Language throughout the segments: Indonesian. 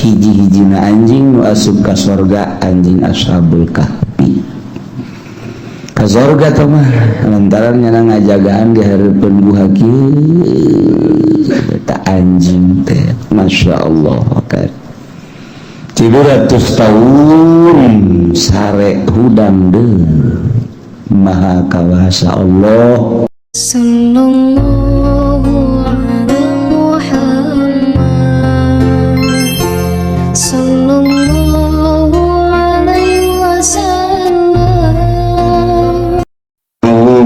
hiji-hijina anjing nu asup ka sorga anjing ashabul kahfi. Ka sorga teh mah lantaran nyana ngajagaan di hareupeun buah kieu eta anjing teh masyaallah kan 300 tahun sare hudang deui maha kawasa Allah sallallahu ala Muhammad sallallahu alaihi wasallam.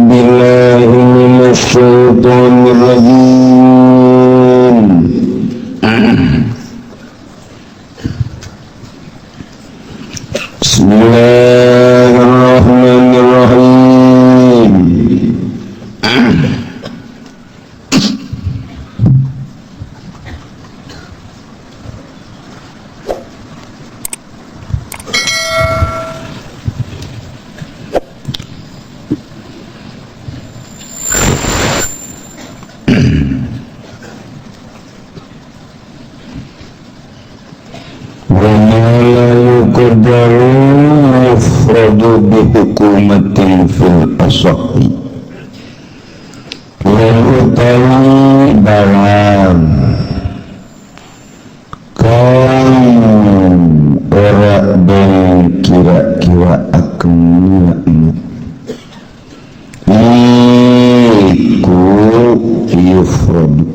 Billahi minasy syaithanir rajim. Bismillahirrahmanirrahim. Yufradu bihukumatin fil asahhi yang utawi barang kan ora den kira-kira akan iku yufradu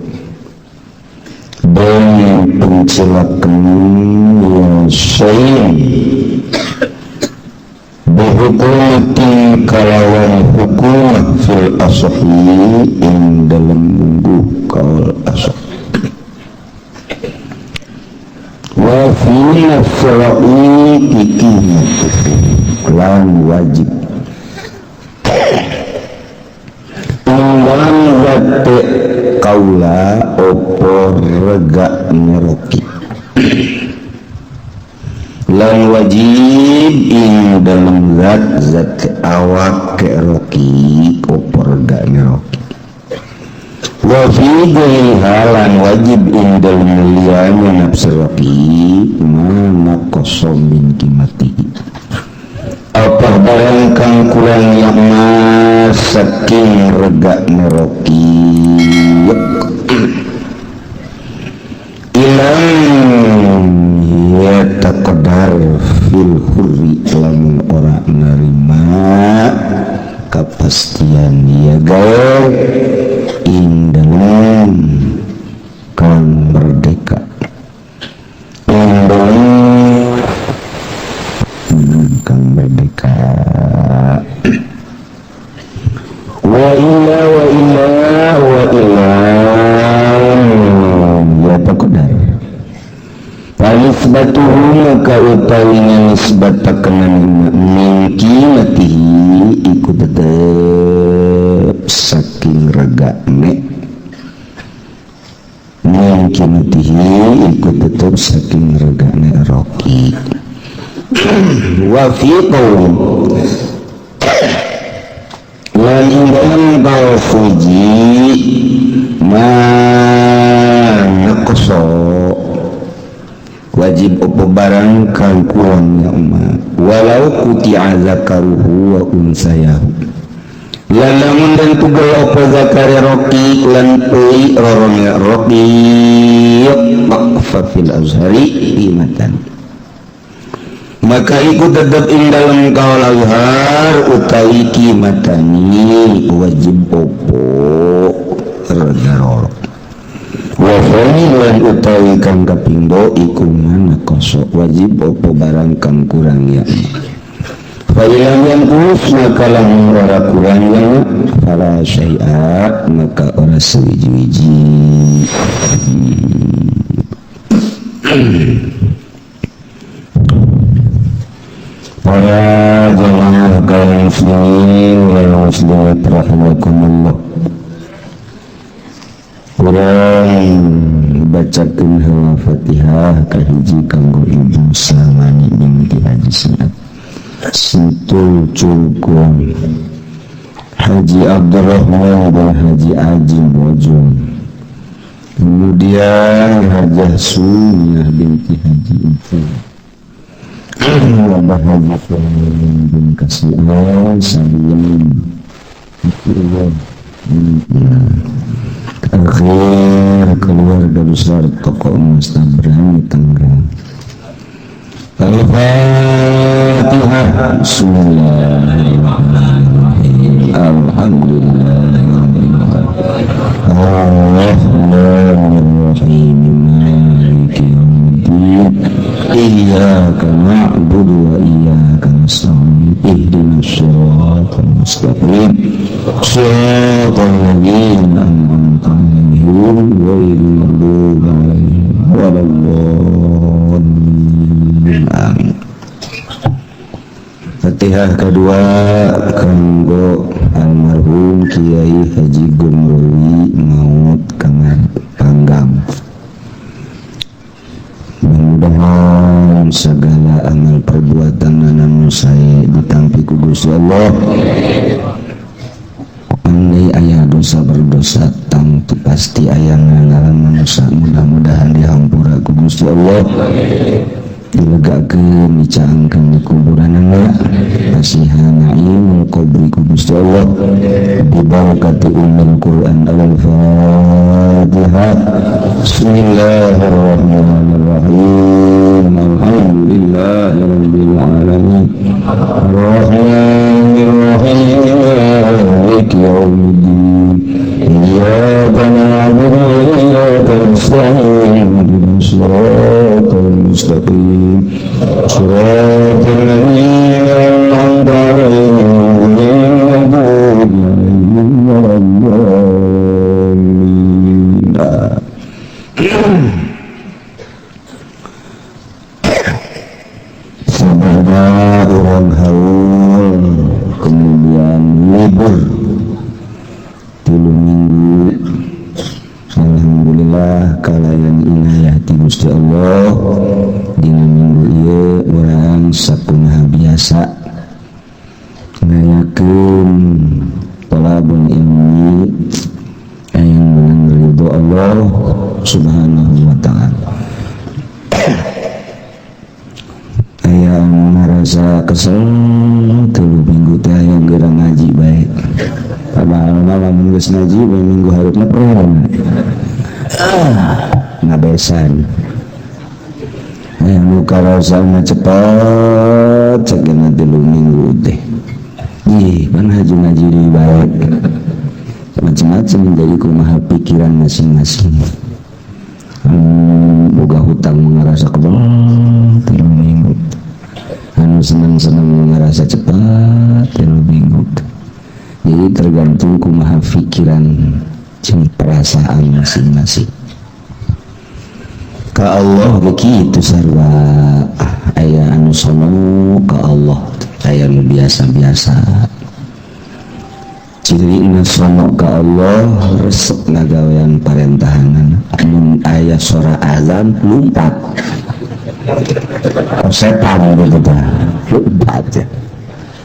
dan pencelakan yang syai bihukumatin kalawan hukum fil asahhi ing dalam mungguh kaul asah wa fi nafsira'i ikimatuhu lan wajib lan wate kaula opo rega ngeroki lan wajib ing dalam zat awak ke roki opo rega ngeroki wa fi halan wajib ing dalam liyane nafsu roki mana kosong min kimati apa barang kang kurang yang saking rega ngeroki ilang ya taqdar fil hurri lamun ora nerima kepastian ya gawe ing dalam kang merdeka ing dalam kang merdeka wa illa ya taqdar nisbatuhu maka utawinya nisbat pakanan mingkinatihi iku tetep saking regane mingkinatihi iku tetep saking regane roki wa fi qaum lan ing dalam kaul fuji manaqsa wajib opo barang kang kurang ya umat walau kuti'a zakaruhu wa unsayahu lan lamun dan tugel opo zakari roki lan pui rorongnya roki fa fil azhari qimatan maka ikut tetap ing dalam kaul azhar utawi qimatani wajib opo rorong wa lan utawi kang kapindo iku mana kosok wajib opo barang kang kurang ya fa yang kurus maka lamun ora kurang ya fala syai'a maka ora sewiji-wiji para jamaah kaum muslimin wal muslimat rahimakumullah kurang bacakeun heula Fatihah ka hiji kanggo Ibu Salmani binti Haji Saad Sintul Culkun Haji Abdurrahman dan Haji Aji Mojong, kemudian Hajah Sunnah binti Haji bahagia bin kasih Allah sayang Allah akhir keluarga besar tokoh emas Tabrani Tangerang. Al-Fatihah. Bismillahirrahmanirrahim. Alhamdulillahirrahmanirrahim. Ar-Rahmanirrahim. Maliki yaumiddin. Iyyaka na'budu wa iyyaka nasta'in. Ihdinas siratal mustaqim. Shiratal ladzina an'amta 'alaihim ghairil maghdubi 'alaihim waladdallin. Amin. Fatihah kedua kanggo almarhum Kiai Haji Gumrowi Maut Kangan Panggang. Mudah-mudahan segala amal perbuatan anu saya ditampi ku Gusti Allah. Andai aya dosa berdosa tangtu pasti aya ngalaman dosa, mudah-mudahan dihampura ku Gusti Allah. Dilegakeun dicaangkeun di kuburanna kasihan naimul qabri ku Gusti Allah bi barakati ummul Quran. Al-Fatihah. Bismillahirrahmanirrahim. Alhamdulillahirabbil alamin. Arrahmanirrahim. Maliki yaumiddin. Iyyaka na'budu wa iyyaka nasta'in. Ihdinas siratal mustaqim. Shiratal ladzina an'amta 'alaihim ghairil maghdubi 'alaihim waladdallin. Sabada orang haul kemudian libur 3 minggu. Alhamdulillah kalayan inayah ti Gusti Allah dina minggu ieu urang sakumaha biasa ngayakeun thalabul ilmi aya menang ridho Allah Subhanahu wa ta'ala. Aya ngarasa kesel 3 minggu teh aya geura ngaji bae. Padahal malam geus ngaji bae minggu hareupeuna peureun. Ngabesan. Aya nu karosana cepat sakeuna 3 minggu teh. Ih, pan haji ngaji di bae. Macam-macam jadi kumaha pikiran masing-masing. Boga hutang ngerasa kebal 3 minggu. Anu senang-senang ngerasa cepat 3 minggu. Jadi tergantung kumaha pikiran jeung perasaan masing-masing. Ka Allah begitu sarwa aya anu sono ka Allah, aya nu biasa-biasa. Ciri sono ka Allah resep ngagawean parentahanan. Anu aya suara azan lumpat. Setan gitu dah. Lumpat ya.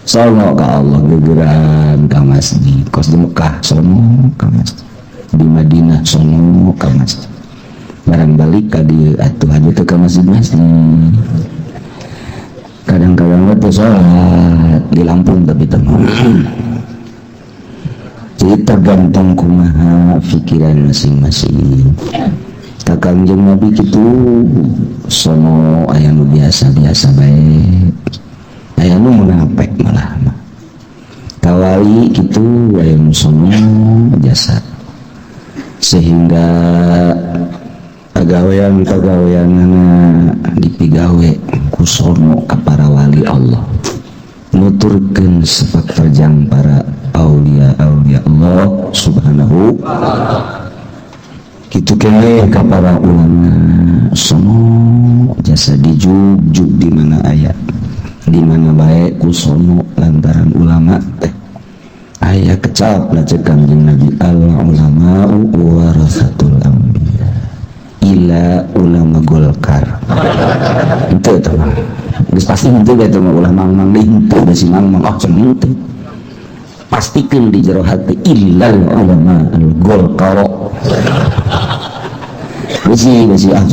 Sono ka Allah gegeran ka masjid. Kos di Mekah sono ka masjid. Di Madinah sono ka masjid. Barang balik ka dieu atuh haju teu ka masjid-masjid. Kadang-kadang teh salat di Lampung tapi teu. Jadi tergantung kumaha pikiran masing-masing. Kangjeng Nabi kitu sono aya nu biasa-biasa bae. Aya nu munafik malah. Tawali kitu aya nu sono jasa. Sehingga pagawean-pagaweanana dipigawe ku sono ka para wali Allah. Nuturkeun sepak terjang para aulia-aulia Allah Subhanahu kitu keneh ka para ulama sono jasa dijug-jug di mana aya di mana bae ku sono lantaran ulama teh aya kecap cek Kanjeng Nabi al ulama'u warasatul anbiya ila ulama Golkar itu teman geus pasti henteu bae teh ulama mang henteu bisi mang cenah teh pastikeun di jero hati illal ulama al Golkar bisi cenah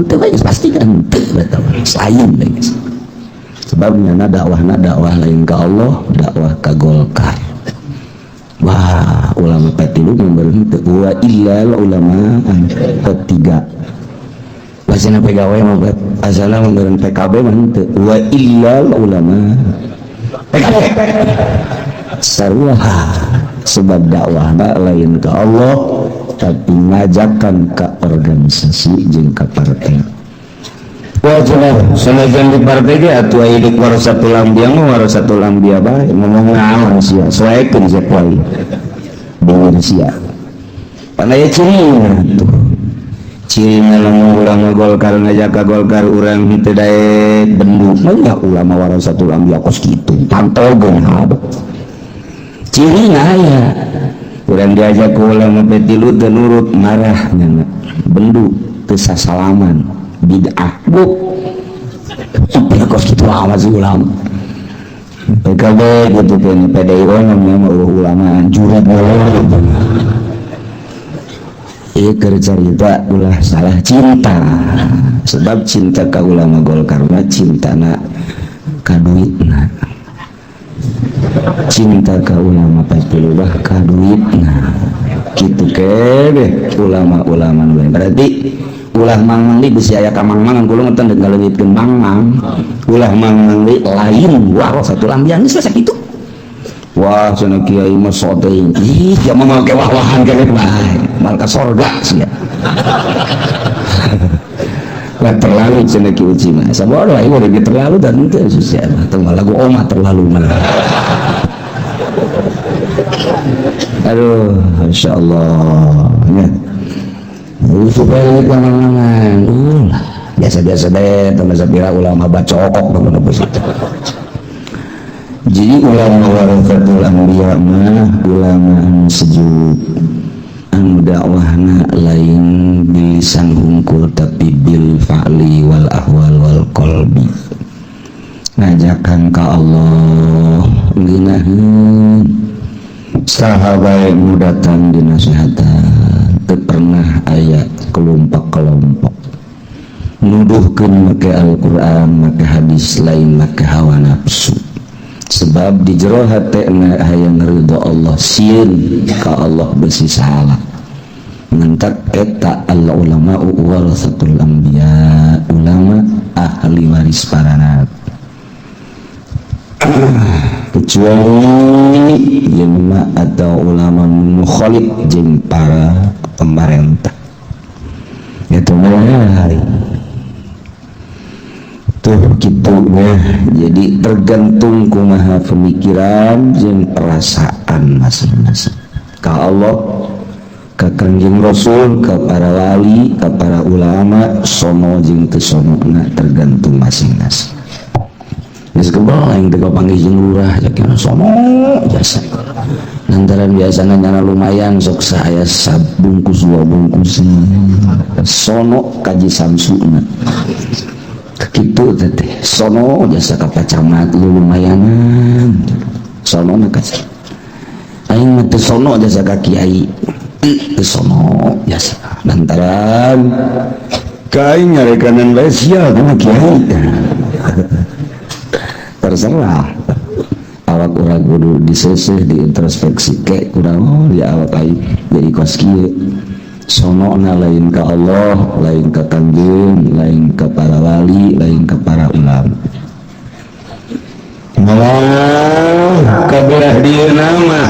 teh bae pastikan teu betul lain guys sebabnya dakwah lain ke Allah, dakwah ke Golkar. Wah, ulama petilu memberi wa illal ulama ketiga. Pasina pegawai mah asana memberi PKB mah teu wa illal ulama PKB. Sarua sebab dakwah lain ke Allah tapi ngajakan ke organisasi jeung ka partai. Wajib sanajan di partai ge atuh aya di warasatul anbiya mah warasatul anbiya bae ngomong naon sia saekeun sia poe deui sia panaya cirinya tuh cirinya lamun urang Golkar ngajak ka Golkar urang henteu daek bendu mah ulama warasatul anbiya kos kitu pantogeun hab cirinya aya urang diajak ku ulama petilu teu nurut marah nya bendu teu sasalaman bid'ah bu kos gitu lama sih ulama PKB gitu kan PDIO namanya ulama jurat iya cerita ulah salah cinta sebab cinta ke ulama Golkar mah cinta na ka duitna cinta ke ulama P3 ka duitna gitu kebe ulama-ulama lain berarti ulah mang li bisi aya ka mang-mangan kulo ngeten deuk ngaleungitkeun mang-mang ulah mang li lain warasatul anbiya geus sakitu wah cenah kiai mah soteuing ih dia mah make wah-wahan keneh bae mal ka sorga sia lah terlalu cenah kieu uci mah sabodo aya udah terlalu dan teu sia teu lagu oma terlalu mah aduh insyaallah ya supaya kemana-mana biasa-biasa deh teman sapira ulama bacokok begitu begitu jadi ulama warasatul anbiya mah ulama anu sejuk anu dakwahna lain bilisan hungkul tapi bil fa'li wal ahwal wal qalbi ngajakan ka Allah ngeunaheun sahabat nu datang dinasihatan pernah ayat kelompok-kelompok nuduhkeun make Al-Qur'an make hadis lain make hawa nafsu sebab di jero hatena hayang ridho Allah sieun ka Allah besi salah ngantak eta al ulama warasatul anbiya ulama ahli waris para nabi kecuali ulama atau ulama mukhalif jeung para pemerintah itu mulai tuh gitunya jadi tergantung kumaha pemikiran jeung perasaan masing-masing ka Allah ka Kangjeng Rasul ka para wali ka para ulama sono jeung teu sonona tergantung masing-masing geus kebal aing teh panggih jeung lurah yakin sono jasa lantaran biasana nyana lumayan sok saya sabungkus 2 bungkus sono kaji samsuna kitu teh sono jasa ka pacamat lumayanan sono na kasih aing mah teu sono jasa ka kiai teu sono jasa lantaran kaing ngarekanan bae sia kana kiai terserah awak urang kudu diseseh diintrospeksi ke kurang ya awak aing jadi kos kieu sonona lain ka Allah lain ka Kangjeng lain ka para wali lain ka para ulama malah kabelah dieuna mah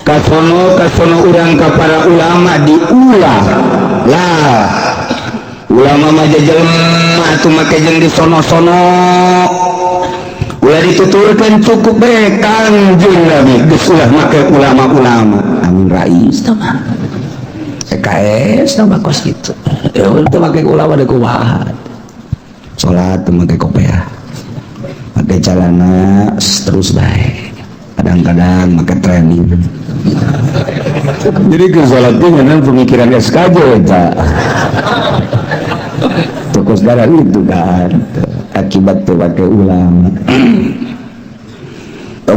kasono urang ka para ulama diulah lah ulama mah jelema atuh make jeung di sono-sono ulah dituturkeun cukup bae Kangjeng Nabi geus ulah make ulama-ulama amin rais tah mah PKS tah kos kitu ya teu make ulama da kumaha salat teu make kopiah make calana terus bae kadang-kadang make training jadi ke salat teh ngan pemikiran SKJ eta tukos darah itu kan akibat tuh pakai ulama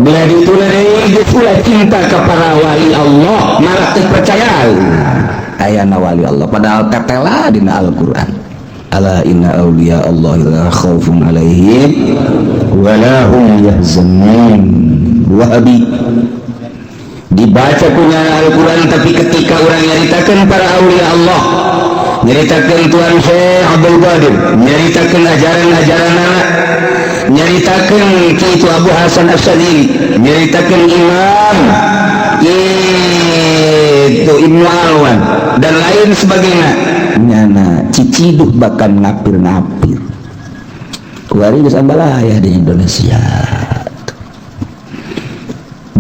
bila ditulari pula cinta kepada wali Allah malah terpercaya ayana wali Allah padahal tetela dina Al-Quran ala inna awliya Allah la khaufun alaihim wa la hum yahzanun. Wahabi dibaca punya Al-Quran, tapi ketika orang nyaritakan para awliya Allah, nyaritakan Tuhan Syekh Abdul Qadir, nyaritakan ajaran-ajaran anak, nyaritakan Kitu Abu Hasan Asy'ari, nyaritakan Imam itu Ibnu Alwan dan lain sebagainya, nyana ciciduh bahkan ngapir-ngapir kuari geus ambalaya di Indonesia.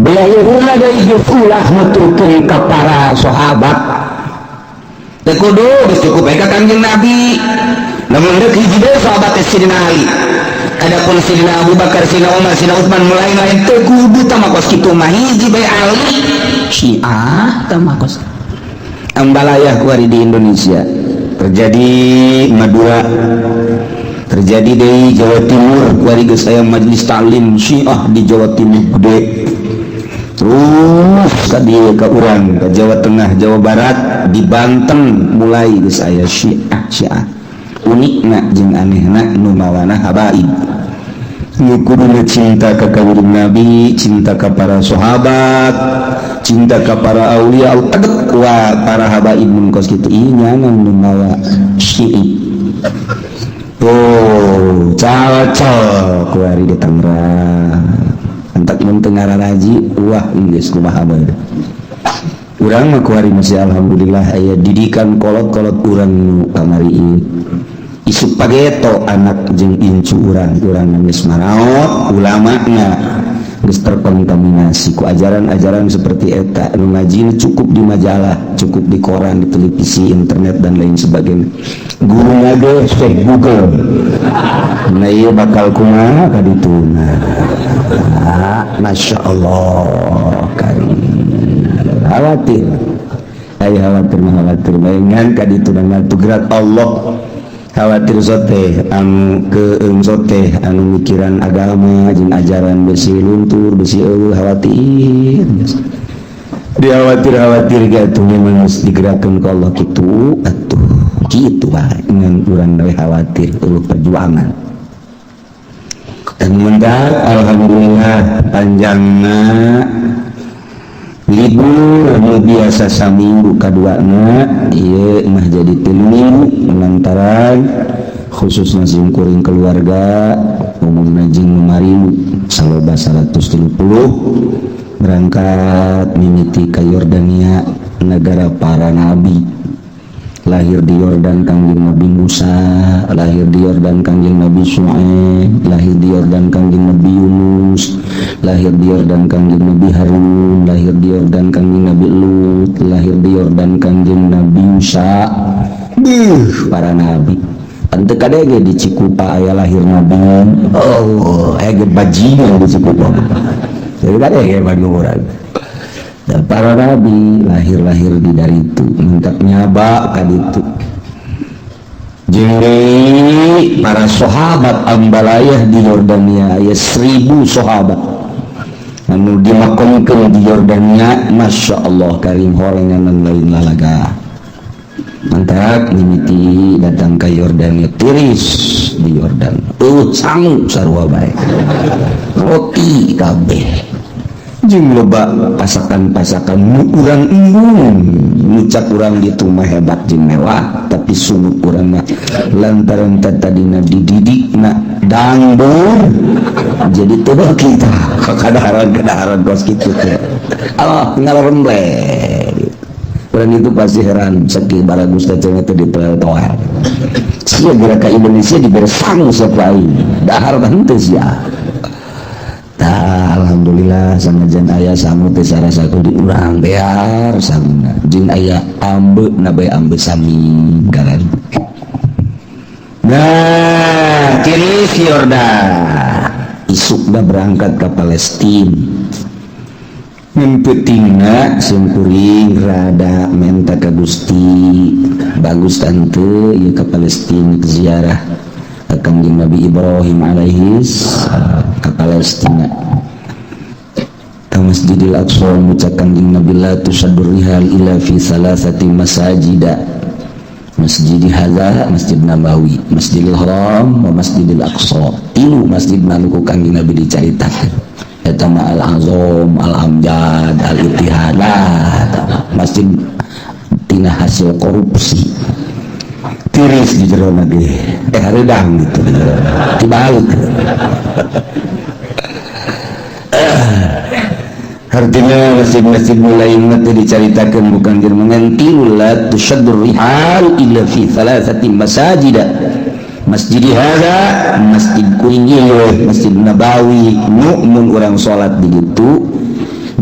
Belayahuna dari jufulah nuturkeun ka para sahabat teu kudu cukup ka Kanjeng Nabi. Namun deuk hiji deui sahabat Sidina Ali, adapun Sidina Abu Bakar, Sidina Umar, Sidina Utsman mulai-mulai teu kudu tamakos kitu mah hiji bae Ali Syiah tamakos. Ambalaya kuari di Indonesia terjadi Madura, terjadi di Jawa Timur kuari geus aya majelis taklim Syiah di Jawa Timur gede. Terus tadi ke urang ke Jawa Tengah, Jawa Barat, di Banten mulai geus aya Syiah unikna jeung anehna nu mawana habaib. Nu kuduna cinta ka kanjeng Nabi, cinta ka para sahabat, cinta ka para aulia Allah, wa para habaib mun kos kitu ieu nyanan nu mawa Syiah. Oh, cocok kuari di Tangerang. Antak mun teu ngararaji, wah geus kumaha bae. Urang mah kuari masih alhamdulillah aya didikan kolot-kolot urang nu kamari ieu. Isuk pageto anak jeung incu urang geus maraot, ulamana geus terkontaminasi ku ajaran-ajaran seperti eta. Nu ngaji cukup di majalah, cukup di koran, di televisi, internet dan lain sebagainya. Guruna ge Syekh Google. Nah ieu bakal kumaha ka dituna. Masya Allah karim. Khawatir ay khawatir bayangan ka dituna tugrat Allah. Khawatir sote anu keung sote anu mikiran agama jeung ajaran besi luntur besi eueuh khawatir. Khawatir gitu memang harus digerakkan ke Allah gitu atuh gitu bae ngan urang we khawatir perjuangan. Dan mendak alhamdulillah panjangna libur anu biasa saminggu kaduana ieu mah jadi 3 minggu lantaran khususna jeung kuring keluarga umumna jeung marimu saloba 130 berangkat mimiti ka Yordania, negara para nabi. Lahir di Yordan Kangjeng Nabi Musa, lahir di Yordan Kangjeng Nabi Syuaib, lahir di Yordan Kangjeng Nabi Yunus, lahir di Yordan Kangjeng Nabi Harun, lahir di Yordan Kangjeng Nabi Lut, lahir di Yordan Kangjeng Nabi Musa. Para nabi. Ante kadege di Cikupa aya lahir Nabi. Oh, ege bajingan di Cikupa. Jadi kadege banuran. Dan para nabi lahir-lahir di dari itu minta nyaba ka ditu. Jadi para sahabat ambalayah di Yordania aya 1000 sahabat anu dimakomkeun di Yordania. Masya Allah karim horengan lain lalaga. Mantap mimiti datang ke Yordania tiris di Yordan. Sangu sarua bae. Roti kabeh. Jeung loba pasakan-pasakan nu urang embung ngucap urang ditu mah hebat jeung mewah tapi sumut urang mah lantaran tadina dididikna dangdur jadi teu kita kadaharan kos kitu teh Allah ngalaremble urang itu pasti heran saking baragus teh teh di peletoan sia gerak ka Indonesia dibere sang sapai dahar henteu sia. Alhamdulillah sanajan aya sangu teh sarasa di urang bear sanguna jeung aya ambeuna bae ambe sami garan. Nah, tiris Yordan isukna berangkat ke Palestina. Mempeutingna sungkuring rada menta ka Gusti bagus tante ieu ka Palestina ke ziarah Kangjeng Nabi Ibrahim alaihis ke Palestina ke Masjidil Aqsa mengucap Kangjeng Nabi la tusaddur rihal ila fi salasati masajida Masjid hadza, Masjid Nabawi, Masjidil Haram, wa Masjidil Aqsa. Tilu masjid nu ku Kangjeng Nabi dicaritakeun. Eta mah Al-Azam, Al-Amjad, Al-Ittihad. Masjid tina hasil korupsi. Tiris di jero nage. Hareudang gitu. Dibalik. Artinya masjid-masjid mulai nanti diceritakan bukan jermangan tilulat tushaddur rihal illa fi thalathati masajid. Masjid hadza, masjid kuringil, masjid Nabawi, mun orang salat di ditu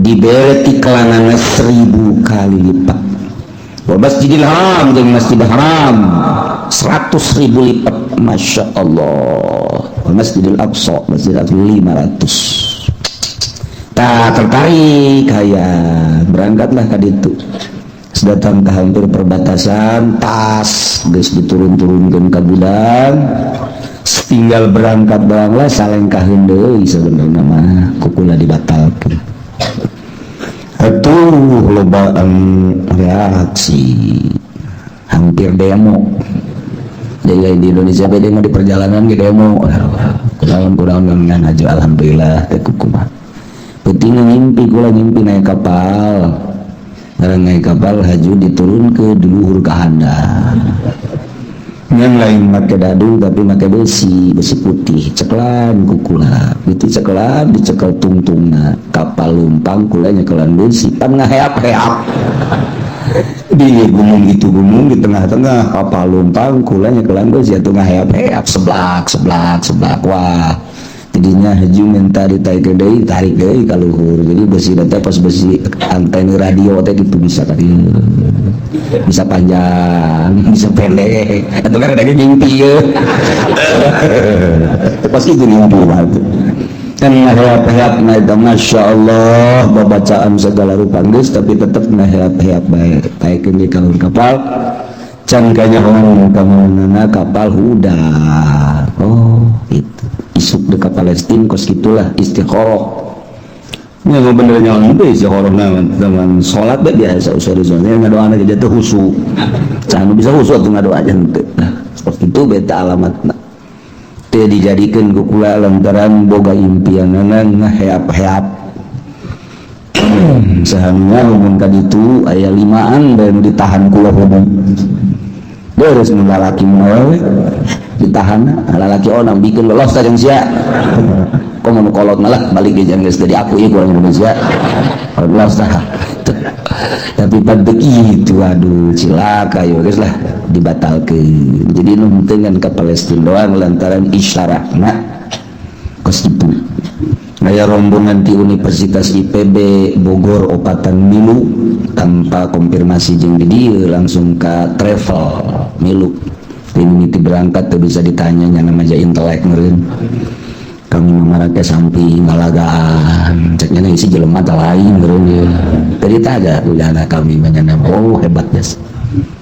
diberi kelangan 1000 kali lipat. Wa Masjidil Haram jeung Masjid Haram 100.000 lipat, masya Allah. Wa Masjidil Aqsa, Masjid Aqsa 500. Tak tertarik kayak berangkatlah ke ditu. Datang ke hampir perbatasan, tas geus diturun-turunkeun ka gudang. Tinggal berangkat bae salengkaheun deui sebenarnya mah kukula dibatalkeun. Atuh lobaan reaksi hampir demo. Jadi di Indonesia beda di perjalanan ke demo. Kurang-kurang ngan aja alhamdulillah teh kumaha. Penting ngimpi kula ngimpi naik kapal. Barang naik kapal haju diturun ke luhur ka handap. Yang lain make dadu tapi make besi putih ceklan kukula. Itu ceklan dicekel tungtungna. Kapal lumpang kula nyekelan besi pan ngaheap-heap. Di gunung itu gunung di tengah-tengah kapal lumpang kula nyekelan besi atuh ngaheap-heap seblak. Wah. Jadinya haju minta ditarik deui tarik deui ka luhur. Jadi besi teh pas besi antena radio teh gitu bisa tadi. Bisa panjang, bisa pendek. Atuh kan ada ngimpi ya. Pas itu ngimpi banget. Dan ngahap-hap na itu masya Allah babacaan segala rupa geus tapi tetep ngahap-hap bae. Taikeun di kalur kapal. Can kanyahoan kamanana kapal udah. Oh, itu. Isuk dekat Palestina kos gitulah istikharah. Nya bener nyawan teh istikharah zaman salat teh biasa usah-usahnya ngadoana ge teh khusyuk. Can bisa khusyuk tuh ngadoa aja teh. Kos itu beta alamatna. Teh dijadikeun ku kula lantaran boga impianana ngaheap-heap. Sahangnya mun ka ditu aya 5an dan ditahan kula hubung. Beres mun lalaki mun ditahan lalaki onang bikin lolos tajang sia kok mau kolot malah balik ke jangges dari aku ieu orang Indonesia lolos dah tapi pada begitu aduh cilaka ya guys lah dibatalkan. Jadi nuntungan ke Palestina doang lantaran isyaratna kos itu aya rombongan di Universitas IPB Bogor opatan milu tanpa konfirmasi jeung di dieu langsung ka travel milu. Ini berangkat tuh bisa ditanya nama aja intelek meureun. Kami mamarake sampi ngalagaan. Ceknya isi jelema teh lain meureun ye. Tadi tanya kujana kami manyana oh hebat jas.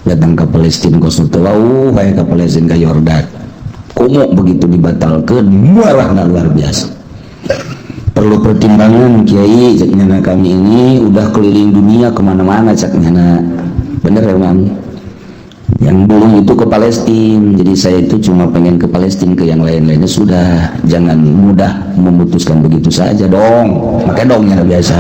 Datang ke Palestina kos teu kayak ke Palestina ke Yordan. Komo begitu dibatalkeun marahna luar biasa. Perlu pertimbangan Kiai ceknya kami ini udah keliling dunia kemana-mana ceknya. Bener emang. Yang dulu itu ke Palestina, jadi saya itu cuma pengen ke Palestina, ke yang lain-lainnya sudah. Jangan mudah memutuskan begitu saja dong, pakai dongnya biasa.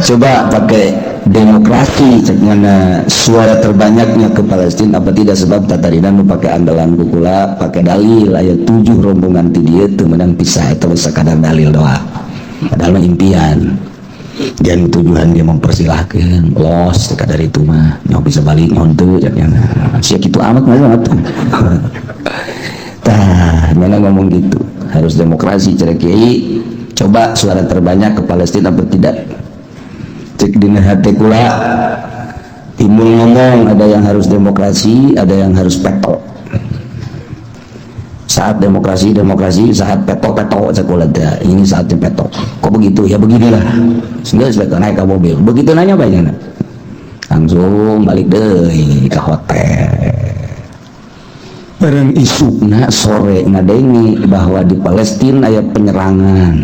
Coba pakai demokrasi, ceknya suara terbanyaknya ke Palestina apa tidak sebab tatarinan pakai andalan kukula, pakai dalil ayat 7 rombongan ti dieu teu meunang pisah eta sakadar dalil doa. Padahal impian. Dan tujuan dia mempersilahkan los dekat dari itu mah nyok bisa balik ngontu jadinya siap itu amat banget tah mana ngomong gitu harus demokrasi cara Kiai. Coba suara terbanyak ke Palestina apa tidak cek dina hati kula timbul ngomong ada yang harus demokrasi ada yang harus petok. Saat demokrasi saat petok sekolah ini saatnya petok. Kok begitu ya beginilah sehingga sebaiknya naik ke mobil begitu nanya banyak langsung balik deh ke hotel. Barang isukna sore ngadengi bahwa di Palestina ada penyerangan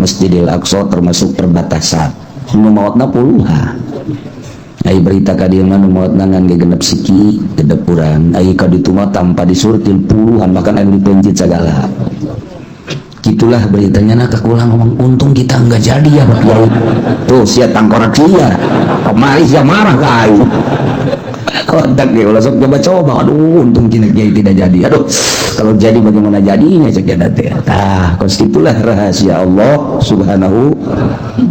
Masjidil Aqsa termasuk perbatasan nu maotna puluhan Ai berita ka dieu mah nu maot nangan ge genep siki genep urang ai ka ditu mah tanpa disurtin puluhan bahkan anu dipencit segala. Gitulah beritanya nak ulang ngomong untung kita enggak jadi ya Pak Kiai. Tuh sia tangkorak sia. Kemari sia marah ka aing. Kontak dia ulah sok coba-coba. Aduh untung kita Kiai tidak jadi. Aduh kalau jadi bagaimana jadinya cek ya teh. Tah konstitulah rahasia Allah Subhanahu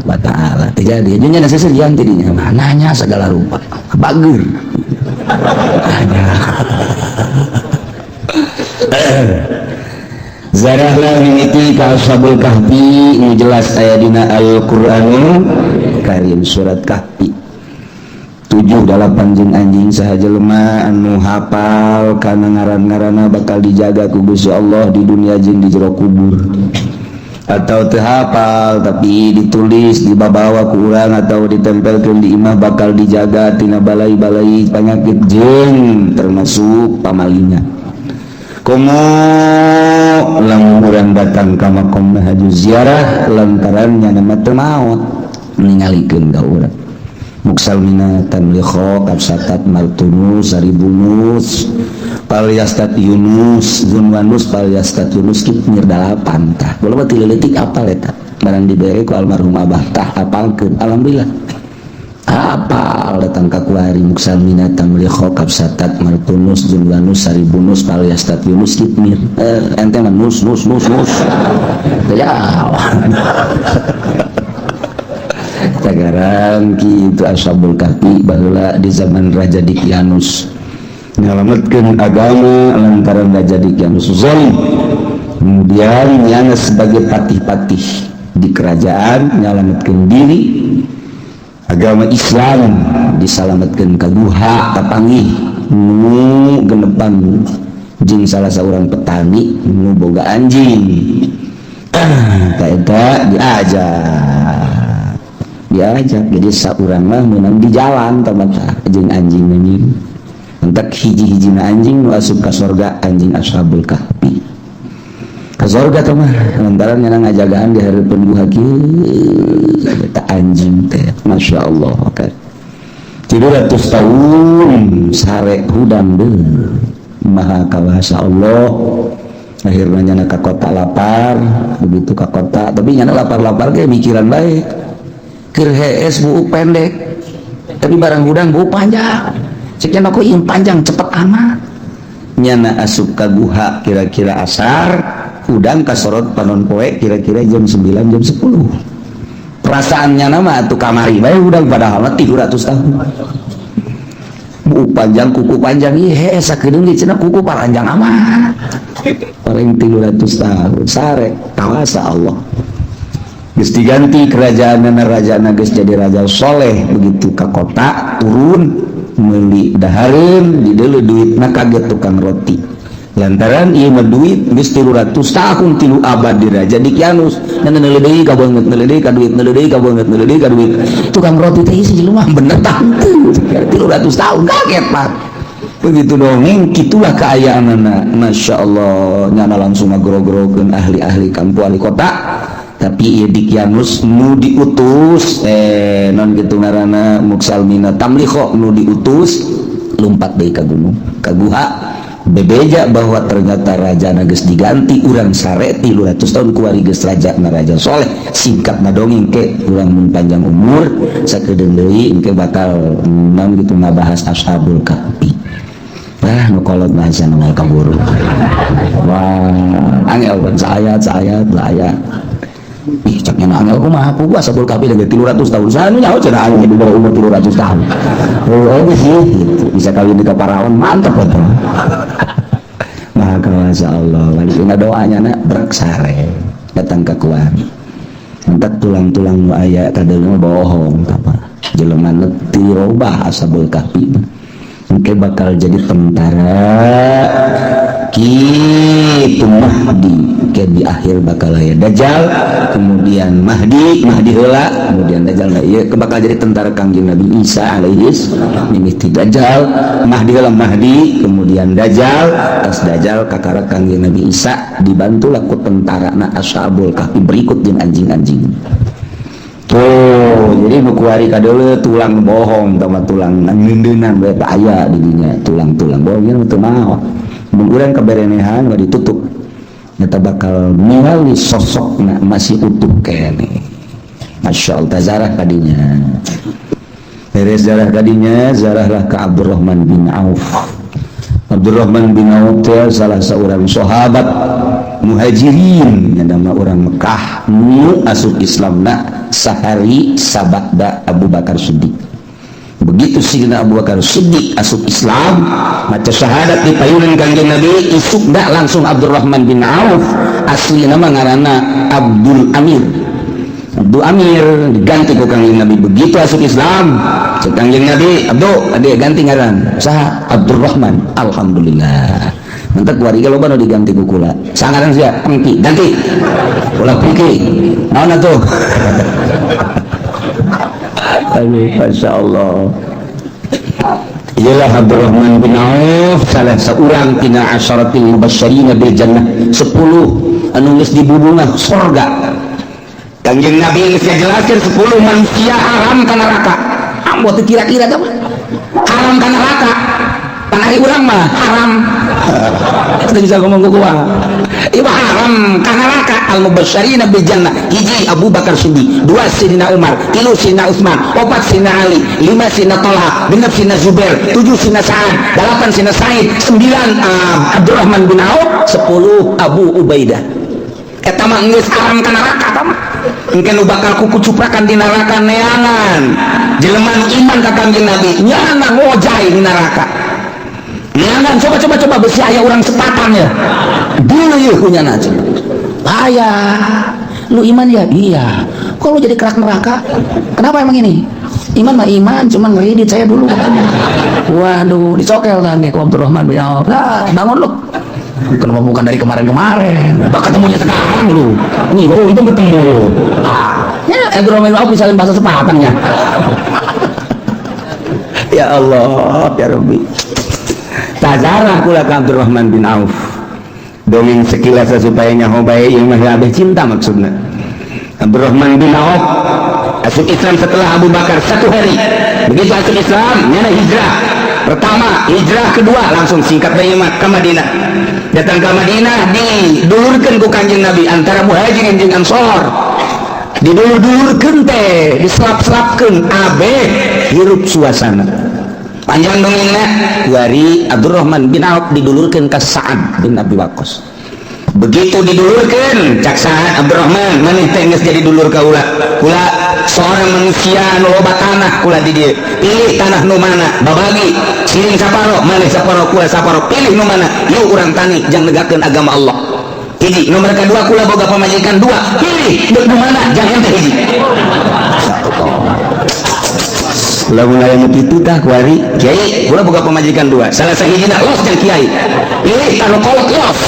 wa taala. Terjadi nya na seserian tidinya mah nanya segala rupa. Bageur. Zarahlah mimiti ka Ashabul Kahfi ini jelas aya dina Al-Qur'anul Karim surat Kahfi 7-8 jeung anjing saha jelema anu hafal kana ngaran-ngaranna bakal dijaga ku Gusti Allah di dunia jeung di jero kubur atau teu hafal tapi ditulis dibawa ku urang atau ditempelkeun di imah bakal dijaga tina balai-balai penyakit jeung termasuk pamalingan. Komo lamun urang datang ka makom haji ziarah lantarannya nama teu maot ningalikeun ka urang muksal mina tamlikho kapsatat martunus saribunus palyastat yunus zunwanus palyastat yunus kitmir dalapan tah bola mah tileutik apal eta barang dibere ku almarhum abah tah apalkeun alhamdulillah apal datang ka kuari muksal mina tamlikho kapsatat martunus zunwanus saribunus palyastat yunus kitmir ente mah nus ya tagaran kitu Ashabul Kahfi baheula di zaman Raja Dikyanus nyalametkeun agama lantaran Raja Dikyanus zalim kemudian nyana sebagai patih-patih di kerajaan nyalametkeun diri agama Islam disalametkeun ka duha kapanggih nu genepan jeung salah seorang petani nu boga anjing ta eta diajak jadi saurang mah meunang di jalan tamata jeung anjing anjing entek hiji-hijina anjing nu asup ka surga anjing Ashabul Kahfi ka surga teh mah lantaran nyana ngajagaan di hareupeun duha kieu eta anjing teh masyaallah kan 300 tahun sare hudang deui maha kawasa Allah akhirnya nyana ka kota lapar begitu ka kota tapi nyana lapar-lapar ge mikiran bae keur hees buu pendek tapi barang hudang buu panjang cek cenah kok ieu panjang cepet amat nyana asup ka guha kira-kira asar hudang kasorot panon poe kira-kira jam 9 jam 10 perasaannya nama atuh kamari bae hudang padahal 300 tahun buu panjang kuku panjang ieu hees sakedeung ge cenah kuku panjang amat paling 300 tahun sare kawasa Allah geus diganti kerajaanna rajana geus jadi raja soleh begitu ka kota turun meuli dahareun di deuleu duitna kaget tukang roti lantaran ieu mah duit geus 300 tahun 3 abad di Raja Dikyanus dan neuleuh deui ka beungeut neuleuh deui ka duit neuleuh deui ka beungeut neuleuh deui ka duit tukang roti teh isi jelema bener tah 300 tahun kaget Pak begitu dongeng gitulah kaayaanna masyaallah nyana langsung ngagro-grokeun ahli-ahli kampung ahli kota tapi ieu Dikyanus nu diutus non kitu ngaranna muksal mina tamlikho nu diutus lompat deui ka gunung ka guha bebeja bahwa ternyata rajana geus diganti urang sare 300 tahun kuari geus rajana raja soleh singkatna dongeng ke urang mun panjang umur sakedeung deui engke bakal naon kitu ngabahas Ashabul Kahfi nu kolot bahasa nu kaburu wah angel ban saayat lah aya ih cek nyana angel kumaha puguh Ashabul Kahfi lagi 300 tahun sanu nyaho cenah angel di bawah umur 300 tahun oh sih gitu. Bisa kawin di Kaparawan mantap betul maha kawasa Allah walina doanya na bersare datang ke kuari entak tulang-tulang nu aya kadeung bohong apa jelema leutik robah Ashabul Kahfi engke bakal jadi tentara kitu Mahdi ke di akhir bakal aya Dajjal kemudian Mahdi heula kemudian Dajjal ieu bakal jadi tentara Kangjeng Nabi Isa alaihi mimiti Dajjal Mahdi heula Mahdi kemudian Dajjal tas Dajjal kakara Kangjeng Nabi Isa dibantu laku tentarana Ashabul Kahfi berikut jeung anjing-anjing tuh jadi nu kuari kadeuleut tulang bohong sama tulang ngeundeunnan bae aya di dinya tulang-tulang bohong ieu teu naon mun urang kaberenehan mah ditutup eta bakal ningali sosokna masih utuh kene masyaallah tazarah kadinya beres zarah kadinya zarahlah ke Abdurrahman bin Auf. Abdurrahman bin Auf salah seorang sahabat muhajirin yang nama orang Mekah nu asup Islamna sahari sabada Abu Bakar Siddiq. Begitu Sayyidina Abu Bakar Siddiq asup Islam maca syahadat di payunan Kanjeng Nabi isuk dah langsung Abdurrahman bin Auf asli nama ngaranna Abdul Amir. Abdul Amir diganti ku Kanjeng Nabi begitu asup Islam cek Kanjeng Nabi Abdul ade ganti ngaran saha Abdurrahman alhamdulillah mentek warga loba nu diganti ku kula sangaran sia Pengki ganti kula Pengki naon atuh Masya Allah. Ialah Abdurrahman bin Auf salah seorang tina asyaratil mubasysyirina bil jannah 10 anu geus dibubungna surga. Kanjeng Nabi geus ngajelaskeun 10 manusia haram ka neraka. Ambo teu kira-kira teh haram ka neraka. Pan ari urang mah haram. Teu bisa ngomong ku kumaha. Ieu haram ka neraka al mubasysyirina bil jannah. Hiji Abu Bakar Siddiq, 2 Sayyidina Umar, 3 Sayyidina Utsman, 4 Sayyidina Ali, 5 Sayyidina Thalha, 6 Sayyidina Zubair, 7 Sayyidina Sa'ad, 8 Sayyidina Sa'id, 9 Abdurrahman bin Auf, 10 Abu Ubaidah. Eta mah geus haram ka neraka eta mah. Engke nu bakal kukucuprakan di neraka neangan. Jelema nu iman ka Kanjeng Nabi, nyana ngojay di neraka. Neangan coba besi aya urang sepatan ya. Dulu yeuh kunyana. Bahaya. Lu iman ya? Iya. Kok lu jadi kerak neraka? Kenapa emang ini? Iman mah iman, cuman ngeridit saya dulu. Waduh, dicokel kan ke Abdurrahman bin Auf. Nah, bangun lu. Kenapa bukan dari kemarin-kemarin? Bak ketemunya sekarang lu. Nih, oh itu ketemu. Ya, Abdurrahman bin Auf misalnya bahasa sepatannya. Ya Allah, ya Rabbi. Tazarah kula ka Abdurrahman bin Auf. Dongeng sekilas supaya nyaho bae yang mah labeh cinta maksudna. Abdurrahman bin Auf asup Islam setelah Abu Bakar 1 hari. Begitu asup Islam, nyana hijrah. Pertama, hijrah kedua langsung singkat bae mah ke Madinah. Datang ke Madinah didulurkeun ku Kanjeng Nabi antara Muhajirin jeung Ansor. Didulur-dulurkeun teh, diselap-selapkeun abeh hirup suasana. Panjang dongengna dari Abdurrahman bin Auf didulurkeun ka Sa'ad bin Abi Waqqas. Begitu didulurkeun cak Sa'ad Abdurrahman maneh teh geus jadi dulur ka ulah. Kula seorang manusia nu loba tanah kula di dieu. Pilih tanah nu mana babagi siring saparo maneh saparo kula saparo pilih nu mana yuk urang tani jang negakeun agama Allah. Hiji nomor kedua kula boga pamajikan 2 pilih nu mana jang ente hiji. Lamun aya nu kitu tah kuari kiai kula boga pamajikan 2 salah sahijina los jeung kiai pilih anu kolot los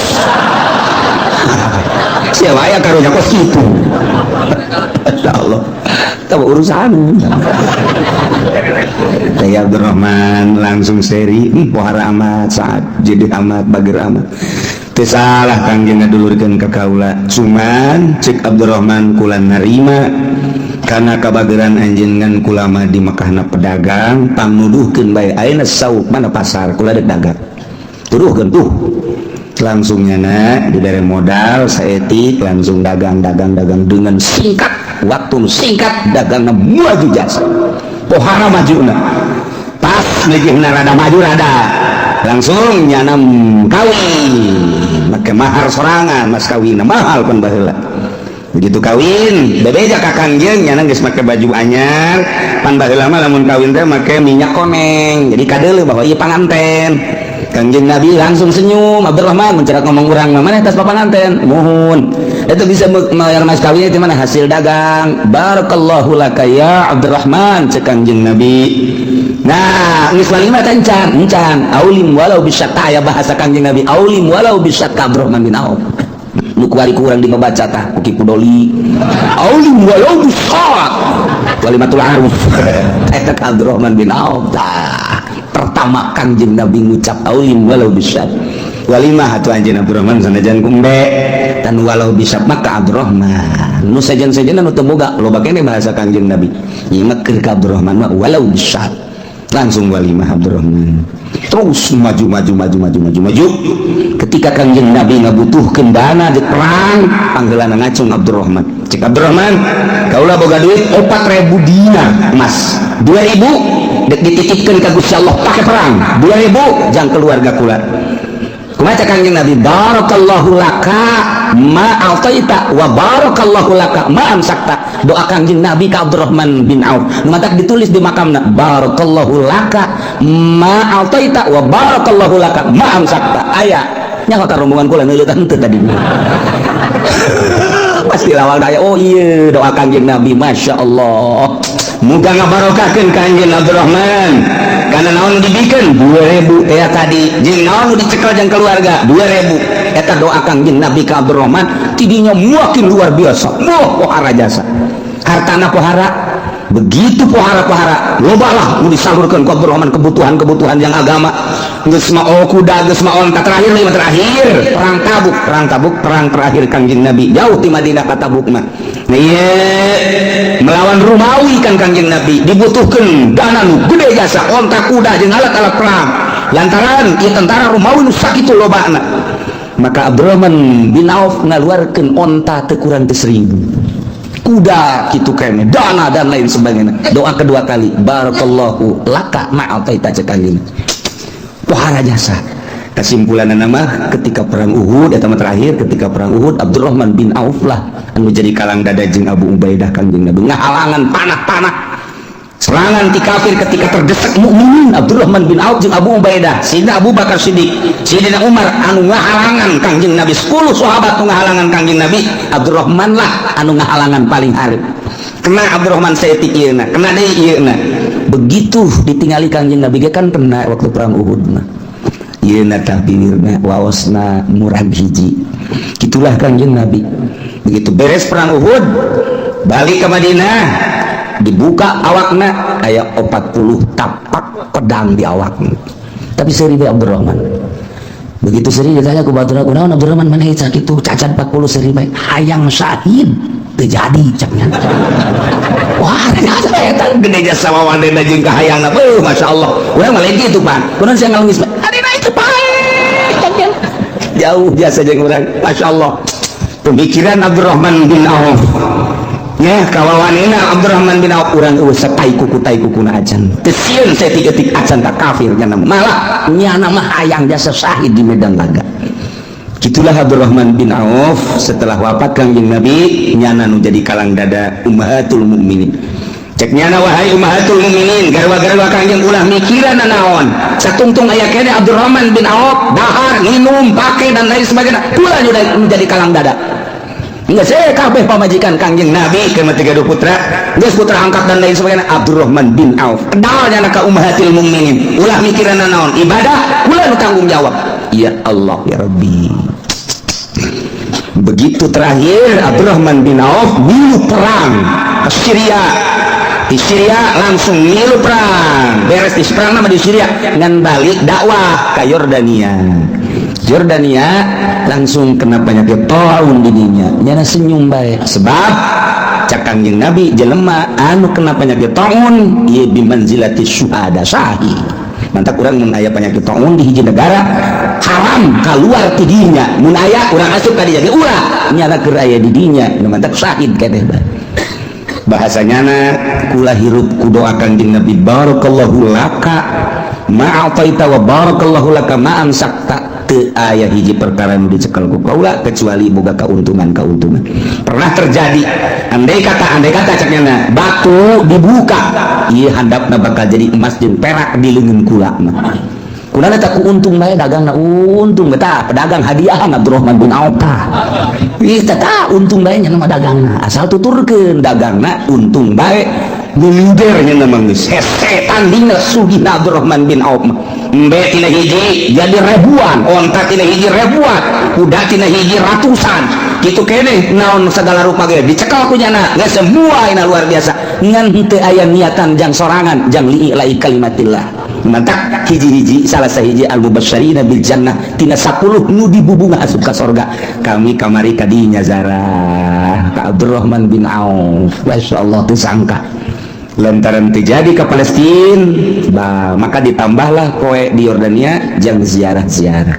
sia wae karunya kos kitu insyaallah tahu urusan Teh Abdurrahman langsung seri pohara amat saat jadi amat bager amat teu salah Kangjeng ngadulurkeun ka kaula cuman cek Abdurrahman kula narima karena kabageran anjenengan kula mah di Mekahna pedagang pangnuduhkeun bae ayeuna sauk mana pasar kula dek dagang turuhkeun tuh langsung nyana dibere modal saeutik langsung dagang dengan singkat waktu singkat dagangna maju jas pohara majuna pas leungna rada maju rada langsung nyana kawin make mahar sorangan mas kawinna mahal pun baheula. Begitu kawin bebeja ka Kangjeng nyana geus make baju anyar pan baheula mah lamun kawin teh make minyak koneng jadi kadeuleu bahwa ieu panganten. Kangjeng Nabi langsung senyum Abdurrahman mencerak ngomong urang mana tas papanganten muhun itu bisa mayar mas kawin itu mana hasil dagang barakallahu laka ya Abdurrahman cek Kangjeng Nabi. Nah geus walima encan aulim walau bisyakka aya bahasa Kangjeng Nabi aulim walau bisyakka Abdurrahman bin Auf nu kuari kurang dibaca tah Uki Pudoli aulim walau bisyakka walimatul aruf eta Abdurrahman bin Auf tah pertama Kangjeng Nabi ngucap aulim walau bisyakka walimah atuh anjeun Abdurrahman sanajan kumbe tan walau bisa maka Abdurrahman nu sajan-sajan nu teu boga loba keneh bahasa Kangjeng Nabi ieu mah keur ka Abdurrahman mah walau bisa langsung walimah Abdurrahman terus maju ketika Kangjeng Nabi ngabutuhkeun dana di perang panggeulana ngacung Abdurrahman cek Abdurrahman kaula boga duit 4.000 dinar emas 2.000 dek dititipkeun ka Gusti Allah pake perang 2.000 jang keluarga kula kumaha cek Kangjeng Nabi barakallahu laka ma ataita wa barakallahu laka ma amsakta doa Kangjeng Nabi ka Abdurrahman bin Auf nu matak ditulis di makamna barakallahu laka ma ataita wa barakallahu laka ma amsakta aya nya ka rombongan kula neuleutan teu tadi pasti lawang daya oh iya doa Kangjeng Nabi Masya Allah muga ngabarokahkeun Kangjeng Abdurrahman karena naon dibikeun 2.000 teh tadi jeung naon dicekel jeung keluarga 2.000 eta doa Kangjeng Nabi ka Abdurrahman tidinya makin luar biasa pohara jasa hartana pohara begitu pohara lobalah nu disalurkeun ku Abdurrahman kebutuhan yang agama geus mah kuda geus mah onta terakhir perang terakhir Kangjeng Nabi jauh ti Madinah ka Tabuk mah nah ieu melawan Romawi kan Kangjeng Nabi dibutuhkeun dana nu gede jasa onta kuda jeung alat-alat perang lantaran ieu tentara Romawi nu sakitu lobana maka Abdurrahman bin Auf ngaluarkeun onta teu kurang teu 1.000 kuda gitu kene dana dan lain sebagainya doa kedua kali barakallahu laka ma'ataita cekagina pohara jasa kesimpulan nama ketika perang Uhud eta terakhir ketika perang Uhud Abdurrahman bin Auf lah anu jadi kalang dada jeung Abu Ubaidah Kangjeng Nabi ngahalangan panah serangan ti kafir ketika terdesak mukminin Abdurrahman bin Auf jeung Abu Ubaidah Sayyidina Abu Bakar Siddiq Sayyidina Umar anu ngahalangan Kangjeng Nabi 10 sahabat anu ngahalangan Kangjeng Nabi Abdurrahman lah anu ngahalangan paling hareup kena Abdurrahman saeutik ieuna kena deui ieuna begitu ditingali Kangjeng Nabi ge kan kena waktu perang Uhud mah ieuna tabirna waosna murag hiji gitulah Kangjeng Nabi begitu beres perang Uhud balik ke Madinah dibuka awakna aya 40 tapak pedang di awakna tapi seri bae Abdurrahman begitu seri ditanya ku baturna kunaon Abdurrahman mana ieu sakitu cacat 40 seri bae hayang syahid teu jadi cenah wah ternyata eta gede jasa wawadena jeung kahayangna Masya Allah urang mah lain kitu Pak kunaon sia ngalungis adina itu pae jauh jasa jeung urang Masya Allah pemikiran Abdurrahman bin Auf ya kawawanina Abdurrahman bin Auf urang eueuh satai kukuna acan teu sieun saeutik-eutik acan ka kafir nya malah nyana mah hayang jasa syahid di medan laga gitulah Abdurrahman bin Auf setelah wafat Kangjeng Nabi nyana nu jadi kalang dada ummahatul mukminin cek nyana wahai ummahatul mukminin garwa-garwa Kangjeng ulah mikiran naon satungtung aya kene Abdurrahman bin Auf dahar minum pake dan lain sebagainya ulah menjadi kalang dada enggak saya kabeh pamajikan Kangjeng Nabi ke 30 putra geus putra angkat dan lain sebagainya Abdurrahman bin Auf kendalnya ka ummahatil mukminin ulah mikiran naon ibadah ulah nu tanggung jawab ya Allah ya Rabbi begitu terakhir Abdurrahman bin Auf milu perang ke Syria di Syria langsung milu perang beres di perang nama di Syria ngan balik dakwah ke Jordania langsung kena penyakit taun dininya nyana senyum bae sebab cak Kangjeng Nabi jelema anu kena penyakit taun ieu bimanzilati syuhada syahid mantap urang mun aya penyakit taun di hiji negara haram keluar ti dinya mun aya urang asup ka dinya ge ulah nyana keur aya di dinya mantap syahid keneh bae bahasanya kula hirup ku doa Kangjeng Nabi barakallahu laka ma ataita wa barakallahu laka ma amsakta teu aya hiji perkara nu dicekel ku kaula kecuali boga kauntungan pernah terjadi andai kata cekna batu dibuka ieu handapna bakal jadi emas jeung perak di leungeun kula mah kulana tak untung bae dagangna untung betah pedagang hadiahan Abdurrahman bin Auf ieu tah untung bae nya mah dagangna asal tuturkeun dagangna untung bae miliarnya namang geus setan dina sugihna Abdurrahman bin Auf embe tina hiji jadi ribuan onta tina hiji ribuan kuda tina hiji ratusan gitu kene naon segala rupa ge dicekal ku nyana geus semua ina luar biasa ngan henteu aya niatan jang sorangan jang li'i kalimatillah mantak hiji-hiji salah sahiji al-mubasysyirina bil jannah tina 10 nu dibubunga asup ka sorga kami kamari kadinya zarah ka Abdurrahman bin Auf masyaallah teu sangka lantaran terjadi ke Palestina maka ditambahlah koe di Yordania jang ziarah-ziarah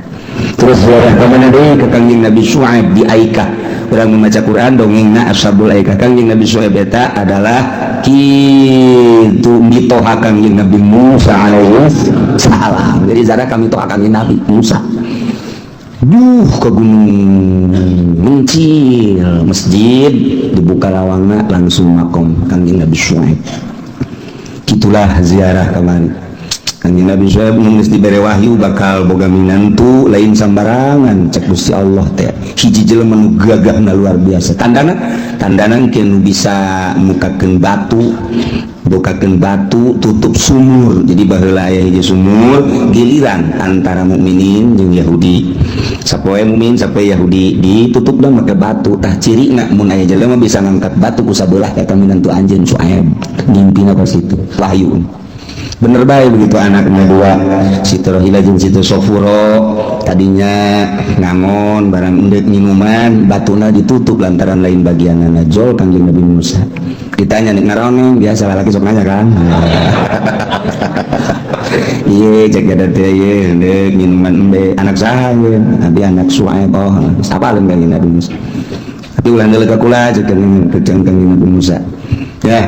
terus ziarah ke mana deui ke Kangjeng Nabi Syuaib di Aika urang membaca Quran dongengna Ashabul Aika Kangjeng Nabi Syuaib eta adalah kitu mitoha Kangjeng Nabi Musa alaihi salam jadi ziarah kami toha Kangjeng Nabi Musa ke gunung mencil masjid dibuka lawangna langsung makom Kangjeng Nabi Syuaib gitulah ziarah kemarin Kangjeng Nabi Syuaib nulis dibere wahyu bakal boga minantu lain sambarangan cek Gusti Allah teh hiji jelema nu gagahna luar biasa tandana keun bisa mukakeun batu bukakeun batu tutup sumur jadi baheula aya hiji sumur giliran antara mukminin jeung Yahudi sapoe mukmin sapoe Yahudi ditutup dah make batu tah cirina mun aya jelema bisa ngangkat batu ku sabelah eta minantu anjeun Syuaib ngimpina ka situ wahyu bener bae begitu anaknya dua Siti Rohila jeung Siti Sofuro tadinya ngangon barang endek minuman batuna ditutup lantaran lain bagianna najol Kangjeng Nabi Musa ditanya nek ngaroneng biasa laki sok nanya kan iya cek ada teh iya endek minuman embe anak saha ye abi anak Syuaib oh sapaleun Kangjeng Nabi Musa tapi ulah deuleu ka kula cek Kangjeng Nabi Musa ya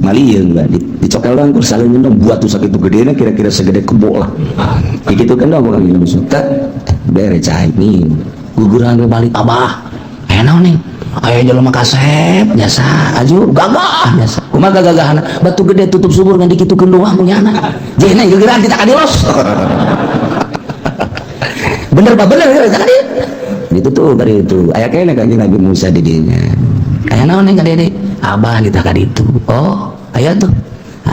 malieun bae dicokel orang kurang salin dong buat tuh sakit gede kira-kira segede kebo lah gitu kan dong orang Indonesia bere cahit nih guguran balik abah enak nih ayo jelema kasep biasa aju gagah biasa kumaha gagahan batu gede tutup sumur ngan dikitukeun doang punyana jeung guguran kita kadilos bener Pak bener tadi itu tuh dari itu aya kene Kangjeng Nabi Musa di dinya aya naon nih kadede abah kita kaditu oh aya tuh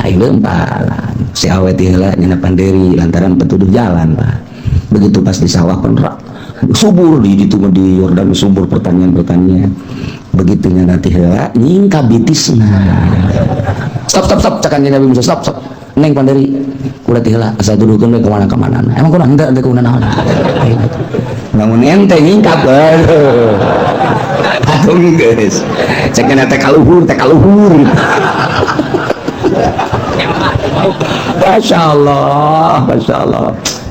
aing lempalan si awet heula nyana panderi lantaran petuduh jalan Pak begitu pas di sawah penrak subur di ditu di Yordan subur pertanian begitu nyana teh heula nyingka bitisna stop cak Kangjeng Nabi Musa stop neng panderi kula teh heula asa dudukeun we ka mana emang kurang henteu teh kunaon naon lamun ente nyingkap atuh geus cek nya teh kaluhur Masya Allah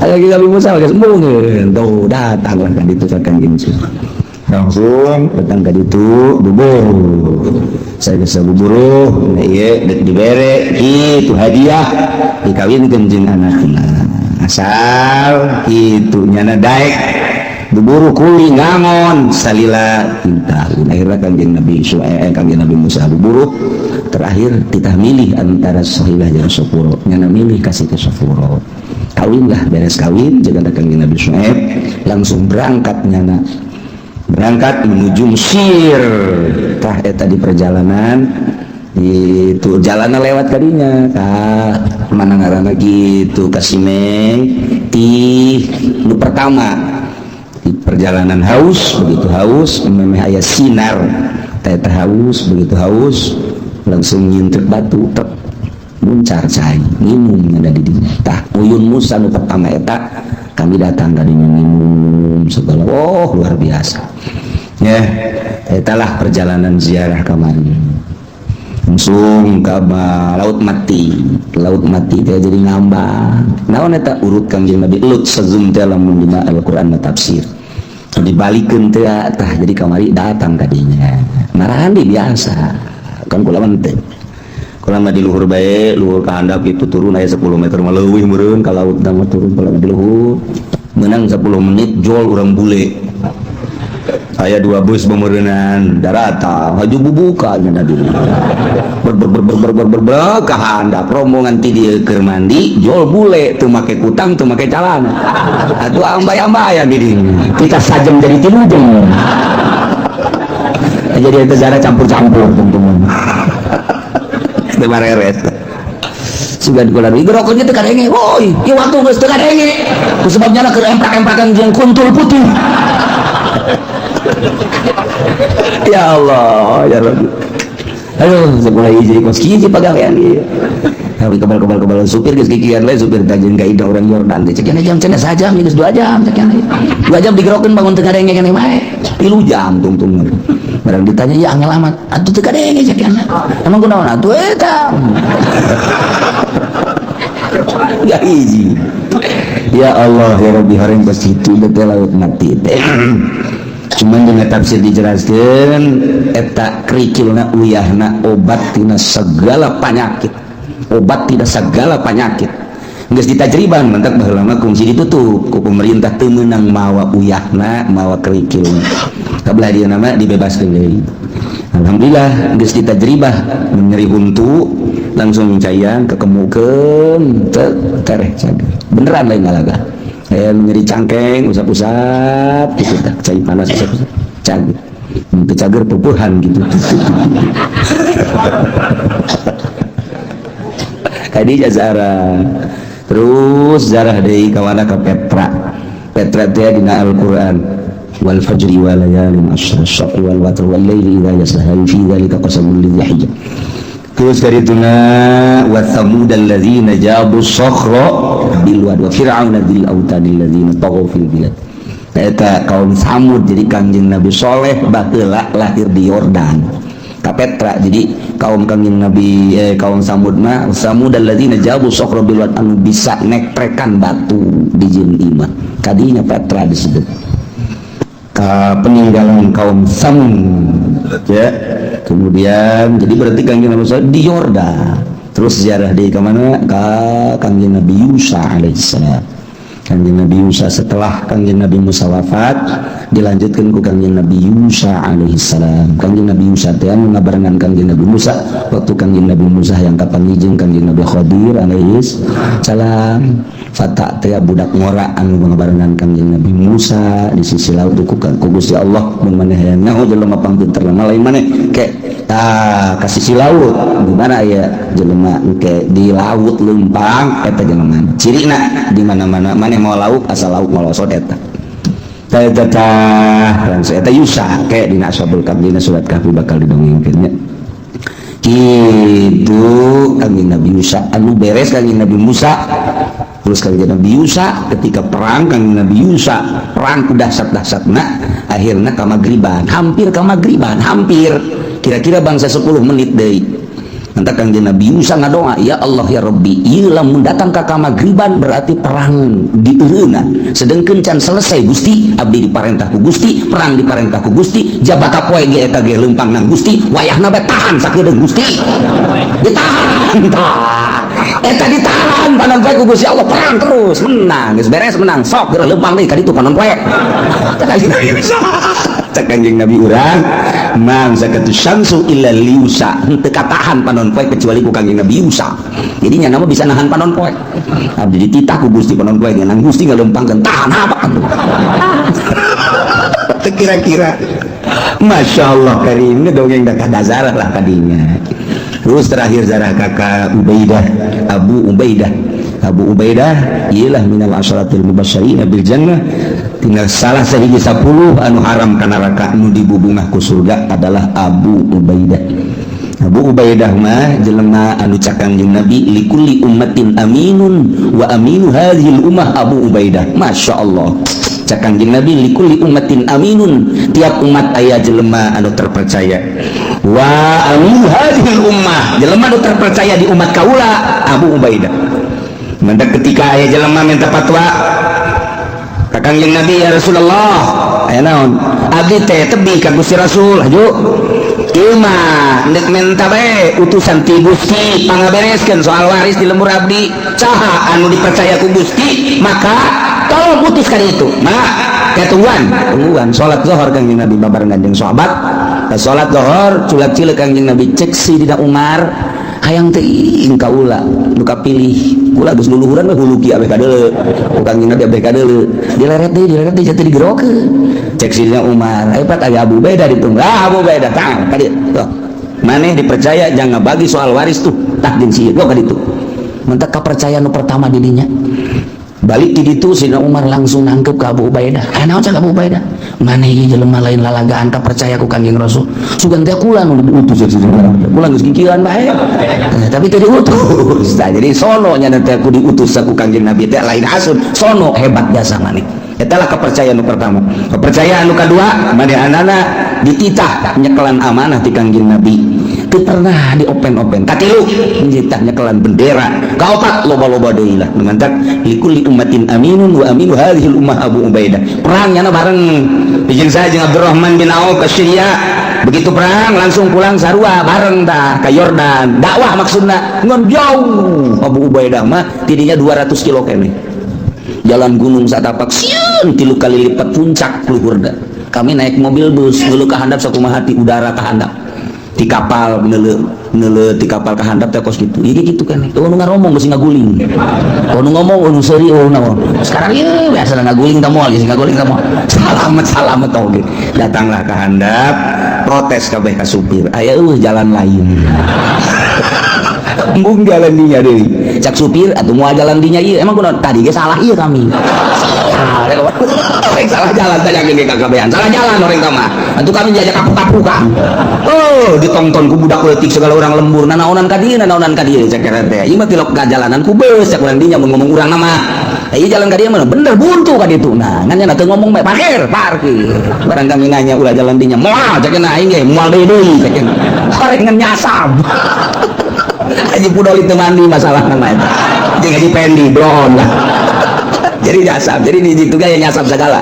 ayo kita Musa lagi sembunyi tuh datang kan itu akan gini langsung datang ke itu bubur saya bisa buburu iya dibere itu hadiah dikawinkan jeung anakna asal itu nyana daek buburu kuli ngangon salila tintah akhirnya Kangjeng Nabi Syuaib Kangjeng Nabi Musa buburu terakhir kita milih antara Sohilah dan Sofuro nyana milih kasih ke Sofuro kawinlah beres kawin jaga Kangjeng Nabi Syuaib langsung berangkat nyana berangkat menuju Mesir tah eta di perjalanan itu jalannya lewat kadinya mana ngaranna gitu Kasimeng ti nu pertama di perjalanan haus begitu haus memeh aya sinar eta haus begitu haus langsung nyintrek batu tek muncar cai minum ada di dinya tah uyun Musa nu pertama eta kami datang dari minum segala luar biasa ya etalah perjalanan ziarah kemarin langsung ke laut mati dia jadi ngambang naon eta urut Kangjeng Nabi lut sazum dalam dina Al-Qur'an tafsir dibalikeun teh tah jadi kamari datang kadinya marahan di biasa kan kula teh kula mah di luhur bae luhur ka handap itu turun aya 10 meter mah leuwih meureun ka laut da mah turun kula di luhur menang 10 menit jol urang bule aya 2 bus bemeureunan darata haju bubuka nya di ber ka handap rombongan ti dieu keur mandi jol bule teu make kutang teu make calana atuh ambay-ambayan di dieu kita sajem jadi tilujeng jadi itu cara campur-campur teman-teman temareres sugan kula ieu rokoknya teu kadenge woi ieu waktu geus teu kadenge ku sebabnya keur empak-empakan jeung kuntul putih ya Allah ya Rabbi aduh sekolah hiji kos hiji pagawean ieu Kami kebal supir geus kikian lain supir tajin ka ida orang Yordan teh cek jam cenah sajam geus 2 jam cek 2 jam digerokeun bangun teu kadenge keneh bae 3 jam tungtung barang ditanya ya angel amat atuh teu kadenge cek emang kunaon atuh eta ya hiji ya Allah ya Rabbi hareng pas kitu teh laut mati teh cuman dengan tafsir dijelaskan eta krikilna uyahna obat tina segala penyakit obat tidak segala penyakit geus ditajriban mentak baheula mah kungsi ditutup ku pemerintah teu meunang mawa uyahna mawa krikilna kabelah dia nama dibebaskeun deui alhamdulillah geus ditajribah nyeri huntu langsung cayan kekemukeun tereh beneran lain ngalaga nyeri cangkeng usap-usap gitu tak cai panas usap-usap cager untuk cager pupuhan gitu Khadijah Zahra terus Zahra deui kawana ka Petra teh dina Al-Qur'an wal fajri wa layalin ashr asy-syaf'i wal watr wal laili idza yasha fi dzalika qasamul lidzi hijr terus dari tuna wa thamud alladzina jabu sakhra bil wad wa fir'auna dzil autadil ladzina taghaw fil bilad eta kaum Samud jadi kangjeng Nabi Soleh baheula lahir di Yordan ka Petra jadi kaum kangjeng Nabi kaum Samud mah Samud alladzina jabu sakhra bil wad anu bisa nekprekan batu di jeung imah kadinya Petra disebut ka peninggalan kaum Samud ya kemudian jadi berarti kangjeng Nabi Soleh di Yordan terus ziarah di kemana ka kangjeng Nabi Musa alaihissalam kangjeng Nabi Musa setelah kangjeng Nabi Musa wafat dilanjutkan ku kangjeng Nabi Musa alaihissalam kangjeng Nabi Musa teh ngabarengan kangjeng Nabi Musa waktu kangjeng Nabi Musa yang kapanggih kangjeng Nabi Khadir alaihissalam fata teh budak ngora anu ngabarengan kangjeng Nabi Musa di sisi laut ku Gusti Allah mun maneh hayang naon jelema pangpinter lama lain maneh ke ka sisi laut di mana aya jelema ke di laut leumpang eta jelema cirina di mana-mana maneh mau lauk asal lauk molosot eta eta Yusa kayak dina Ashabul Kahfi dina surat Kahfi bakal didongengkeun nya kitu kangjeng Nabi Musa anu beres kangjeng Nabi Musa terus kangjeng Nabi Musa ketika perang kangjeng Nabi Musa perang ku dahsyat-dahsyatna akhirna ka magriban hampir kira-kira bangsa 10 menit deui nanti kangjeng Nabi Musa ngadoa ya Allah ya Rabbi ieu lamun datang ka magriban berarti perang dieureuna sedengkeun can selesai Gusti abdi diparentah ku Gusti perang diparentah ku Gusti jabata poe ge eta ge leumpang nang Gusti wayahna bae tahan sakedeung Gusti ditahan eta ditahan panon poe ku Gusti Allah perang terus menang geus beres menang sok geura leumpang deui ka ditu panon poe cak kanjeng Nabi urang mang zakatu syamsu illa liusa teu katahan panon poe kecuali ku kanjeng Nabi Musa jadinya nama bisa nahan panon poe abdi dititah ku Gusti panon poe nang Gusti ngaleumpangkeun tahan apa atuh kira-kira Masya Allah karim dongeng dah kadazarah lah kadinya terus terakhir zarah kakak Ubaidah Abu Ubaidah ialah minal asyaratil mubasysyirina bil jannah tinggal salah sahiji 10 anu haram ka neraka nu dibubungah ku surga adalah Abu Ubaidah mah jelema anu cak Kanjeng Nabi likulli ummatin aminun wa aminu hadhil ummah Abu Ubaidah masyaallah cak Kanjeng Nabi likulli ummatin aminun tiap umat aya jelema anu terpercaya wa aminu hadhil ummah jelema anu terpercaya di umat kaula Abu Ubaidah mendak ketika aya jelema minta fatwa ka Kanjeng Nabi ya Rasulullah aya naon abdi teh tebih ka Gusti Rasul haju ieu mah nek minta bae utusan ti Gusti pangabereskeun soal waris di lembur abdi saha anu dipercaya ku Gusti maka tolong putus ka ditu mah ketungguan salat zuhur Kanjeng Nabi babarengan jeung sahabat salat zuhur culak-cileuk Kanjeng Nabi cek si dina Umar hayang teuing kaula nu kapilih kula geus luluhuran mah hulu kieu abeh kadeuleu Kanjeng Nabi abeh kadeuleu dileret deui jatuh digerokeun cek sidina Umar hebat aya Abu Ubaidah ditunggal Abu Ubaidah tah ka dieu tuh maneh dipercaya jangan bagi soal waris tuh tah jeung sieun ka ditu mentek kapercayaan nu pertama di dinya balik di ditu Sina Umar langsung nangkep ke Abu Ubaidah. Naon cak Abu Ubaidah? Mana ieu jelema lain lalagaan tak percaya ku Kanjeng Rasul. Sugan teh kula nu diutus jadi kula geus kikieuan bae. Tapi teu diutus. Nah, jadi sono nya teh aku diutus ku Kanjeng Nabi teh lain hasud. Sono hebat jasa maneh. Eta lah kepercayaan nu pertama. Kepercayaan nu kadua, manehna dititah nyekelan amanah ti Kanjeng Nabi. Teu pernah di open-open. Katilu dititah nyekelan bendera. Kaopat loba-loba deui lah. Numantak likulli ummatin aminun wa aminu hadhihi ummah Abu Ubaidah. Perang nya bareng jeung saya jeung Abdurrahman bin Auf ka Syria. Begitu perang langsung pulang sarua bareng tah ka Yordan. Dakwah maksudna ngon jauh. Abu Ubaidah mah tidinya 200 kilo keneh. Jalan gunung satapak sieun 3 kali lipat puncak luhurna. Kami naik mobil bus ngeuleuh ka handap sakumaha ti udara ka handap. Di kapal ngeuleuh ti kapal ka handap teh kos kitu. Ieu kitu keneh. Tuh nu ngomong geus ngaguling. Nu ngomong nu seuri naon. Sekarang ieu biasa ngaguling tah moal, geus ngaguling tah moal. Salamet oge. Datanglah ka handap, protes kabeh ka supir. Aya jalan lain. Embung jalan dinya deui. Cak supir atuh moal jalan dinya ieu. Emang kunaon? Tadi ge salah ieu kami. Salah jalan tanya gini kakabean. Salah jalan orang kama. Atuh kami diajak kapu-kapu kan. Oh, ditonton ku budak leutik segala orang lembur. Nanaonan ka dieu, nanaonan ka dieu cek eta. Ieu mah tilok ka jalanan ku beus cek urang dinya mun ngomong urang nama. Ieu jalan ka dieu mah bener buntu ka ditu. Nah, ngan nya teu ngomong bae parkir. Barang kami nanya ulah jalan dinya. Moal cek aing ge moal deui cek. Horengan nyasab. Haji Pudol itu mandi masalah nama itu jadi Haji Pendi drone lah jadi nyasab jadi di situ gaya nyasab segala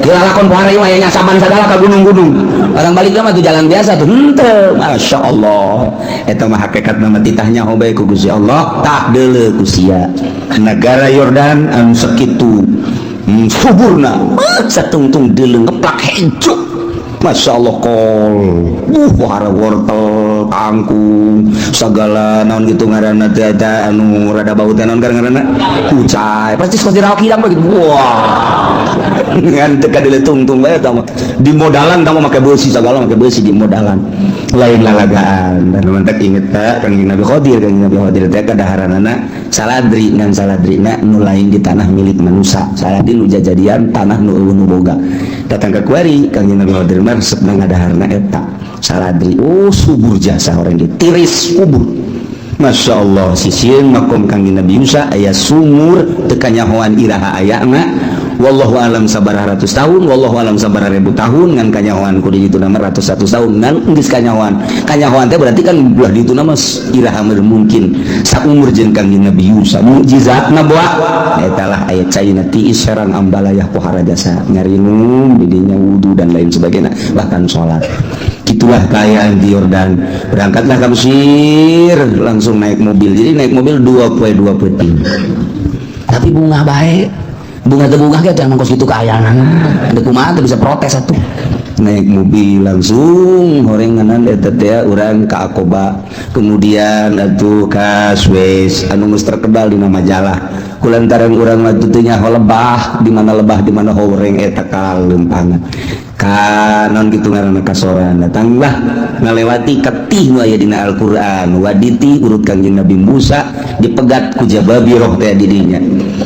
kita lakon pohari mah ya nyasaban segala ke gunung-gunung orang balik mah tuh jalan biasa tuh henteu Masya Allah itu mah hakikat nama titahnya hobai ku Gusti Allah tak deuleu ku sia negara Yordan anu sakitu suburna satungtung deuleu ngeplak hencuk Masya Allah kol wahara wortel kangkung segala naon gitu ngaranna teh eta anu rada bau teh naon ngaranna kucai pasti seperti raok hidang begitu wah ngan teu kadele tungtung bae tah di modalan tah make beusi segala make beusi di modalan lain lalagaan dan mantak inget teh Kanjeng Nabi Khadir teh kadaharanana saladri ngan saladrina nu lain di tanah milik manusia saladri nu jajadian tanah nu eueuh nu boga datang ke kuari Kanjeng Nabi Khadir mah resep ngadaharna eta saladri subur jasa orang ditiris kubur Masya Allah sisieun makom Kanjeng Nabi Musa aya sumur teu kanyahoan iraha ayana wallahu alam sabaraha ratus tahun wallahu alam sabaraha ribu tahun ngan kanyahoan ku di ditu nama ratus tahun ngan geus kanyahoan teh berarti kan ulah di ditu nama iraha mungkin saumur jeung Kanjeng Nabi Musa mukjizatna boa eta lah aya caina tiis sareng ambalayah pohara jasa ngarinum didinya wudu dan lain sebagainya bahkan salat itulah kayaan di Yordan berangkatlah ke Mesir langsung naik mobil jadi naik mobil 2 peuting tapi bunga baik bunga kita emang kos gitu keayangan ada kumaha tuh bisa protes satu naik mobil langsung horenganan eta teh urang ka Akoba kemudian atuh ka Suez anu geus terkenal dina majalah kulantaran urang mah teu nyaho lebah di mana horeng eta kalempangan kanon gitu ngaranna kasoran datanglah ngalewati ketih nu aya dina Al-Qur'an waditi urut Kanjeng Nabi Musa dipegat ku Jababiroh teh didinya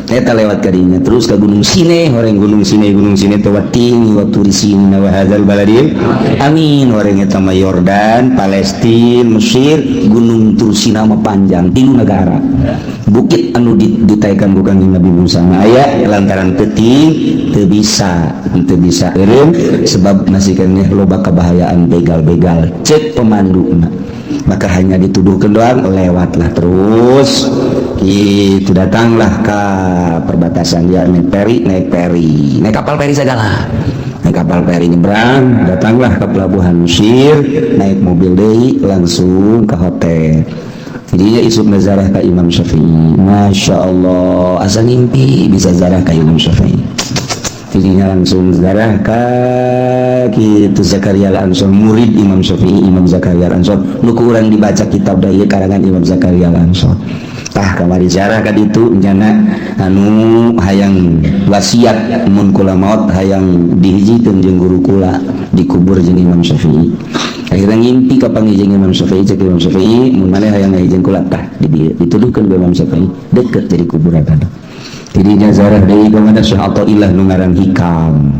eta lewat kadinya terus ke Gunung Sinai horeng Gunung Sinai teh wating wa turisina wa hadzal baladil amin horeng eta mah Yordan Palestina Mesir Gunung Tursina mah panjang 3 negara bukit anu ditaekan ku Kanjeng Nabi Musa aya lantaran teuting teu bisa eureum sebab masih keneh loba kabahayaan begal-begal cek pemandu maka hanya dituduhkan doang lewatlah terus itu datanglah ke perbatasan dia naik kapal feri segala naik kapal feri nyebrang datanglah ke pelabuhan Mesir naik mobil deui langsung ke hotel jadinya isuk nazarah ke Imam Syafi'i Masya Allah asa ngimpi bisa zarah ke Imam Syafi'i jadinya langsung zarah ke kitu Zakaria Al-Ansor murid Imam Syafi'i Imam Zakaria Al-Ansor nu ku urang dibaca kitab da ieu karangan Imam Zakaria Al-Ansor tah kamari zarah ka ditu njana anu hayang wasiat mun kula maot hayang dihijikeun jeung guru kula dikubur jeung Imam Syafi'i akhirnya ngimpi ka pangijing Imam Syafi'i cek Imam Syafi'i mun maneh hayang ngahijing kula tah dituduhkeun ka Imam Syafi'i deket jadi kuburan kana tidinya zarah deui kepada Syekh Athaillah nu ngaran Hikam.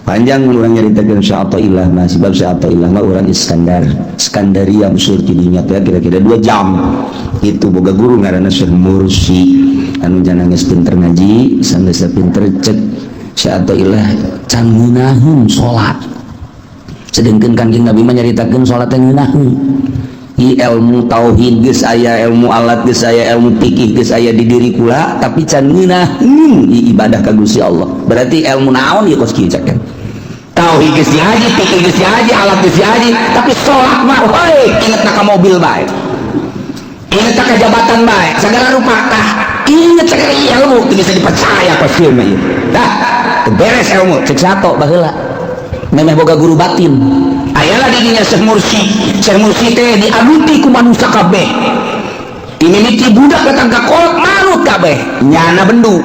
Panjang urang nyaritakeun Syekh Athaillah mah sebab Syekh Athaillah mah urang Iskandaria Mesir tidinya teh kira-kira 2 jam. Itu boga guru ngaranna Syekh Mursi anu jana geus pinter ngaji sanggeus pinter cek Syekh Athaillah can ngeunaheun salat. Sedengkeun Kanjeng Nabi mah nyaritakeun salat teh ngeunaheun. Ilmu tauhid geus aya, ilmu alat geus aya, ilmu fikih geus aya di diri kula, tapi can ngeunaheun ibadah ka Gusti Allah. Berarti ilmu naon ieu kos kieu cakeun. Tauhid geus dihaji, fikih geus dihaji, alat geus dihaji, tapi salat mah heuy ingetna ka mobil bae. Ingetna ka jabatan bae, sagala rupa tah. Inget sagala ilmu teu bisa dipercaya kos kieu mah ieu. Dah, beres ilmu cek sato baheula. Memeh boga guru batin. Ayalah dirinya Syekh Mursi teh diaduti ku manusia kabeh. Dimimiti budak datang ka kolot manut kabeh. Nyana bendu.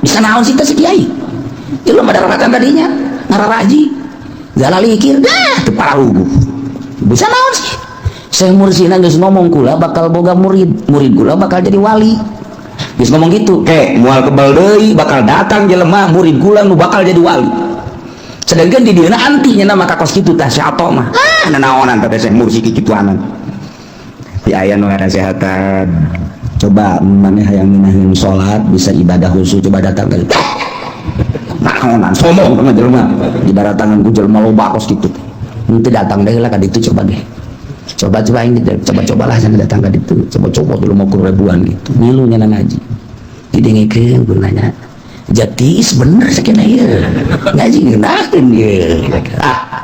Bisa naon sih teh kiai? Ieu mah daratan tadinya ngararaji. Zalalikir dah teu paralugu. Bisa naon sih? Syekh Mursi geus ngomong kula bakal boga murid kula bakal jadi wali. Geus ngomong gitu, moal kebal deui bakal datang jelema murid kula nu bakal jadi wali. Sedangkan di dia antinya nama kakos gitu tah siapa mah naonan teh Syekh Mursi kituanan di aya nu kesehatan coba maneh hayang ngeunaheun salat bisa ibadah khusyuk coba datang ka naonan sombong sama jelema dibaratangan ku jelema loba kos kitu henteu datang deui lah ka ditu coba ge coba ini coba-cobalah jangan datang ka ditu coba dulu mau ribuan gitu milu nyana ngaji didengikeun gunanya Jatis bener sakena ieu ngaji ngeunaheun ieu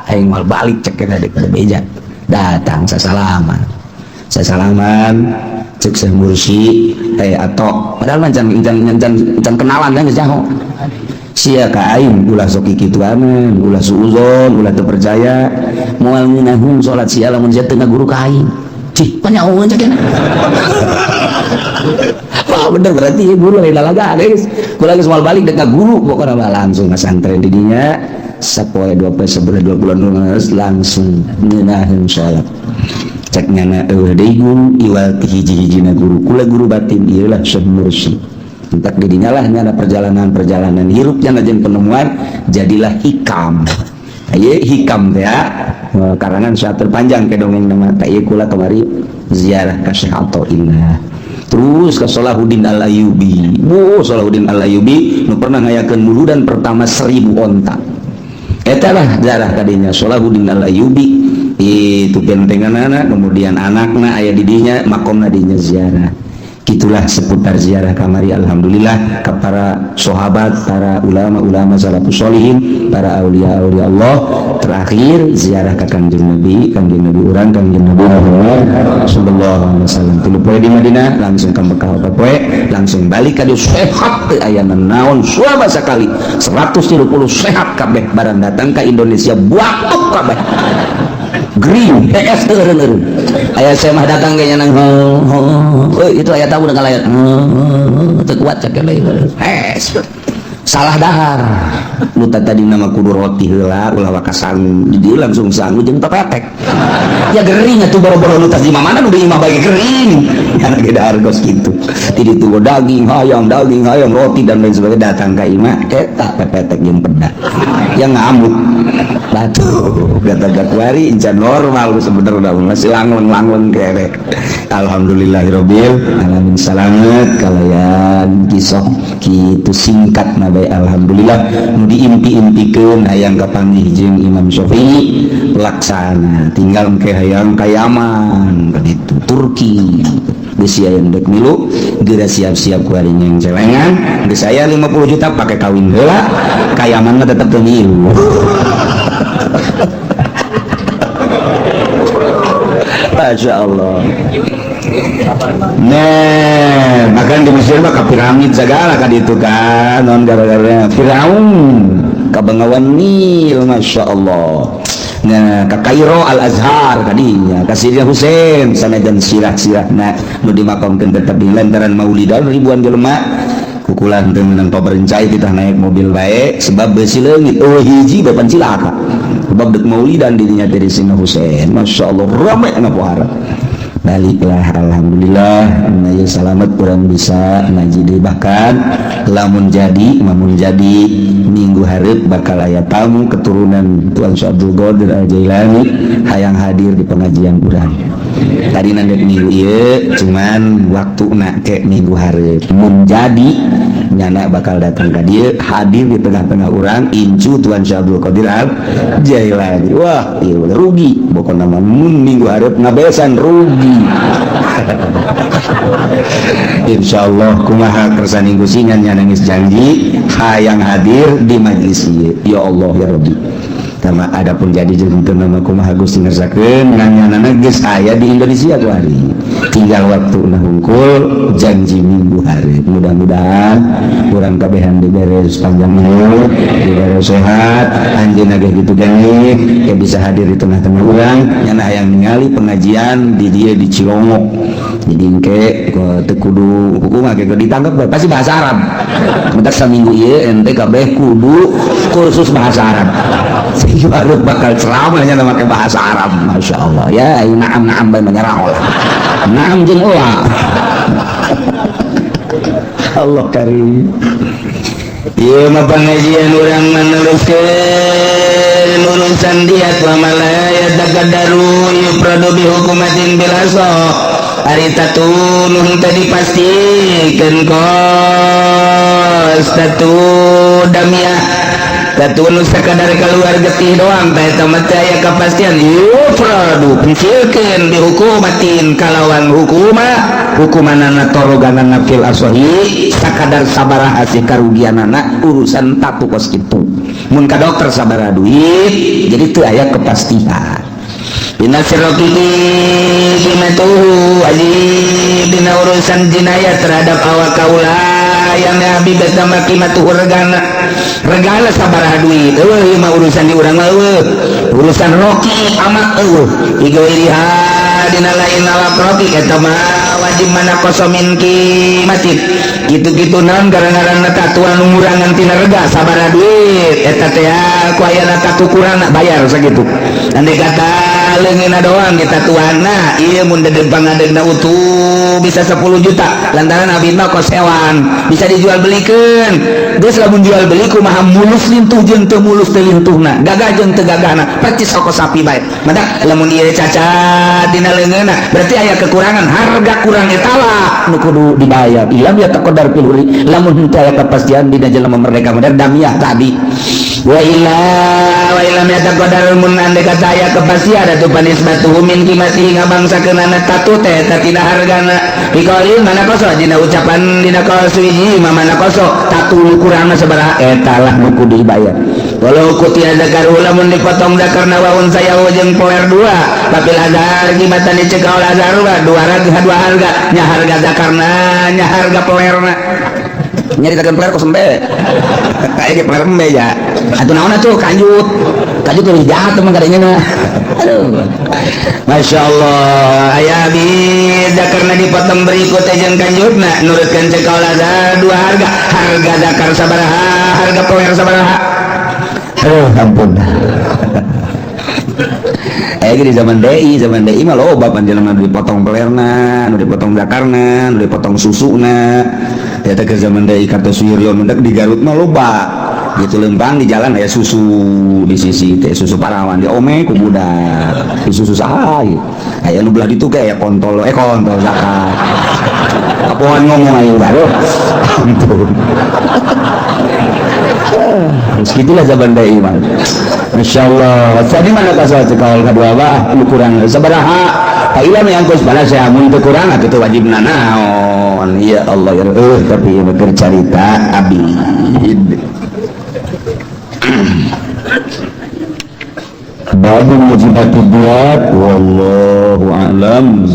aing mal balik cekena deuk beja datang sasalaman cek Syekh Mursi atau padahal can kenalan kan geus jaho sia ka aing ulah sok kituanan ulah suuzon ulah teu percaya moal ngeunaheun salat sia lamun sia teu ngaguru ka aing cih panyahoeun cekena. Wah bener berarti ya guru lain lalaga guys. Kula geus moal balik dekat guru pokokna mah langsung ngasantren di dinya sapoe 2 poe sebulan 2 bulan langsung ngeunaheun salat. Cek nyana eueuh deui guru iwal hiji-hijina guru kula guru batin ieu lah Syekh Mursi. Entak di dinya lah nyana perjalanan hirup nya jeung penemuan jadilah Hikam. Ieu Hikam teh karangan Syekh terpanjang ke dongeng nama ka ieu kula kamari ziarah ka Syekh Athaillah. Terus ke Salahuddin Al-Ayyubi. Salahuddin Al-Ayyubi nu pernah ngayakeun muludan pertama 1000 onta. Eta lah ziarah kadinya Salahuddin Al-Ayyubi itu bentenganana kemudian anakna aya di dinya makomna dinya ziarah. Itulah seputar ziarah kamari alhamdulillah ke para sahabat, para ulama-ulama salafus sholihin, para aulia-aulia Allah. Terakhir ziarah ke Kanjeng Nabi urang Kanjeng Nabi Muhammad sallallahu alaihi wasallam. Tilu poe di Madinah langsung ka Mekah poe langsung balik ka dieu sehat teh aya naon suaba sakali 130 sehat kabeh barang datang ke Indonesia batuk kabeh. Green PS eureun aya saya mah datang ge nang itu aya tahu dengan layar teu kuat cek salah dahar nu tadi nama kudu roti heula ulah wakasan jadi langsung sanggu jeung pepetek ya gering atuh boro-boro nu tadi mana nu imah bagi gering nya ge dahar gos kitu di ditu daging hayam roti dan lain sebagainya datang ka imah eta pepetek jeung pedak yang ngamuk batu gata-gata kuari incan normal sebenarnya masih langun kerek alhamdulillahirabbil alamin salamet kalayan kisah kitu singkat nabai alhamdulillah nu diimpi-impikeun hayang kapanggih jeung Imam Syafi'i laksana tinggal engke hayang ka Yaman kitu Turki geus aya endek milu geura siap-siap ku ari nyeng celengan geus aya 50 juta pake kawin heula ka Yaman mah tetep teu milu. Masya Allah. Nah, makan di Mesir mah ka piramid segala kan itu kan, non gara-gara Firaun, ka Bengawan Nil, Masya Allah. Nah, ka Kairo Al Azhar kadinya, ka Sayyidina Husain sanajan sirah-sirah nah nu dimakamkeun tetep di lantaran maulidan ribuan jelema kukulan teu meunang paberencai kita naik mobil bae sebab beusi leungit hiji bapan cilaka sebab dek maulidan dirinya dari Sayyidina Husain. Masya Allah rame na pohara baliklah alhamdulillah ya selamat kurang bisa ngaji deui bahkan lamun jadi minggu hareup bakal aya tamu keturunan Tuan Abdul Qadir Al-Jailani hayang hadir di pengajian urang tadi nanti minggu ieu cuman waktu nak ke minggu hareup mun jadi nyana bakal datang ka dieu hadir di tengah-tengah urang incu Tuan Abdul Qadir Al-Jailani wah ieu rugi pokona mun minggu hareup ngabesan rugi insyaallah kumaha kersa minggu singan nangis janji hayang hadir di majlis ieu ya Allah ya Rabbi sama adapun jadi jeung nama kumaha Gusti ngersakeun ngannyana geus aya di Indonesia tuh hari tinggal waktu hungkul janji minggu hari mudah-mudahan urang kabehan diberes panjang umur diberes sehat anjeunna ge kitu gani ya bisa hadir di tengah-tengah urang nyana hayang ningali pengajian di dieu di Cilongok jadi engke teu kudu hukum ge ditangkap pasti bahasa Arab mentak saminggu ieu ente kabeh kudu kursus bahasa Arab sehingga baru bakal ceramahnya pakai bahasa Arab Masya Allah ya naam bae menyerah olah naam jeung olah Allah karim ieu mah pengajian urang meneruskeun urusan diat wa malaya takadaru yupradu bi hukumatin bilaso ari tatunuh tadi pastikeun kos tatu damiah tatunuh sakadar keluar getih doang teh tamat aya kepastian yufradu pincilkeun dihukumatin kalawan hukumanana toroganana fil asohi sakadar sabaraha si karugianana urusan tatu kos kitu mun ka dokter sabaraha duit jadi teu aya kepastian binasirokini kimatuhu aji bina urusan jinayah terhadap awak kaula yang nabi betama kimatuhu regala sabaraha duit mah urusan di urang mah urusan roki amat igairiha dina lain awak roki eta mah wajib mana kosomin kimatin gitu-gitu naon gara-gara tatuan umurangan tina rega sabaraha duit eta teh ku aya tatu kurang bayar sakitu andai kata leungina doang di tatuanna ieu mun dedeg pangadegna utuh bisa 10 juta lantaran abina kos hewan bisa dijual belikeun geus lamun jual beli kumaha mulus lintuh jeung teu mulus teh lintuhna gagah jeung teu gagahna percis oko sapi bae madak lamun ieu cacat dina leungeunna berarti aya kekurangan harga kurang eta lah nu kudu dibayar ilam ya taqaddar piluri lamun henteu aya kepastian dina jelema merdeka modern damiah tadi wa ila ya taqaddar mun andai kata aya kepastian atuh panisbatuhu min qimatihi ngabangsakeun tatu teh tina hargana biqaulin mana koso dina ucapan dina qaul suwiji mana koso tatu ukurana sabaraha eta lah nu kudu dibayar walau kutia zakar lamun dipotong zakarna wa unsa yahu jeung poer 2 tapi lazar gimatan dicekal lazar 2 harga nya harga zakarna nya harga poerna nyaritakeun poer kos embe kayak ge poer embe ya atuh naon atuh kanjut lebih jahat teman kadangnya aduh Masya Allah aya bida karena dipotong berikutnya jeung kanjutna nurutkeun cekal lazar 2 harga zakar sabaraha harga poer sabaraha ampun di zaman DI mah loba panjenengan anu dipotong pelerna anu dipotong zakarna anu dipotong susuna eta ke zaman DI Kartosuwiryo mendak di Garut mah loba gitu lempang di jalan aya susu di sisi teh susu parawan di ome ku budak di susu saha aya nu belah ditu kayak kontol zakat kapoan ngomong ayo baru ampun segitulah zaman DI mah Masya Allah jadi mana kasih cekal kedua bah lu kurang sabaraha ilam yang kos balas saya mun teu kurang atuh wajib naon ya Allah ya tapi keur carita abid babu mujibatid duat wallahu a'lam.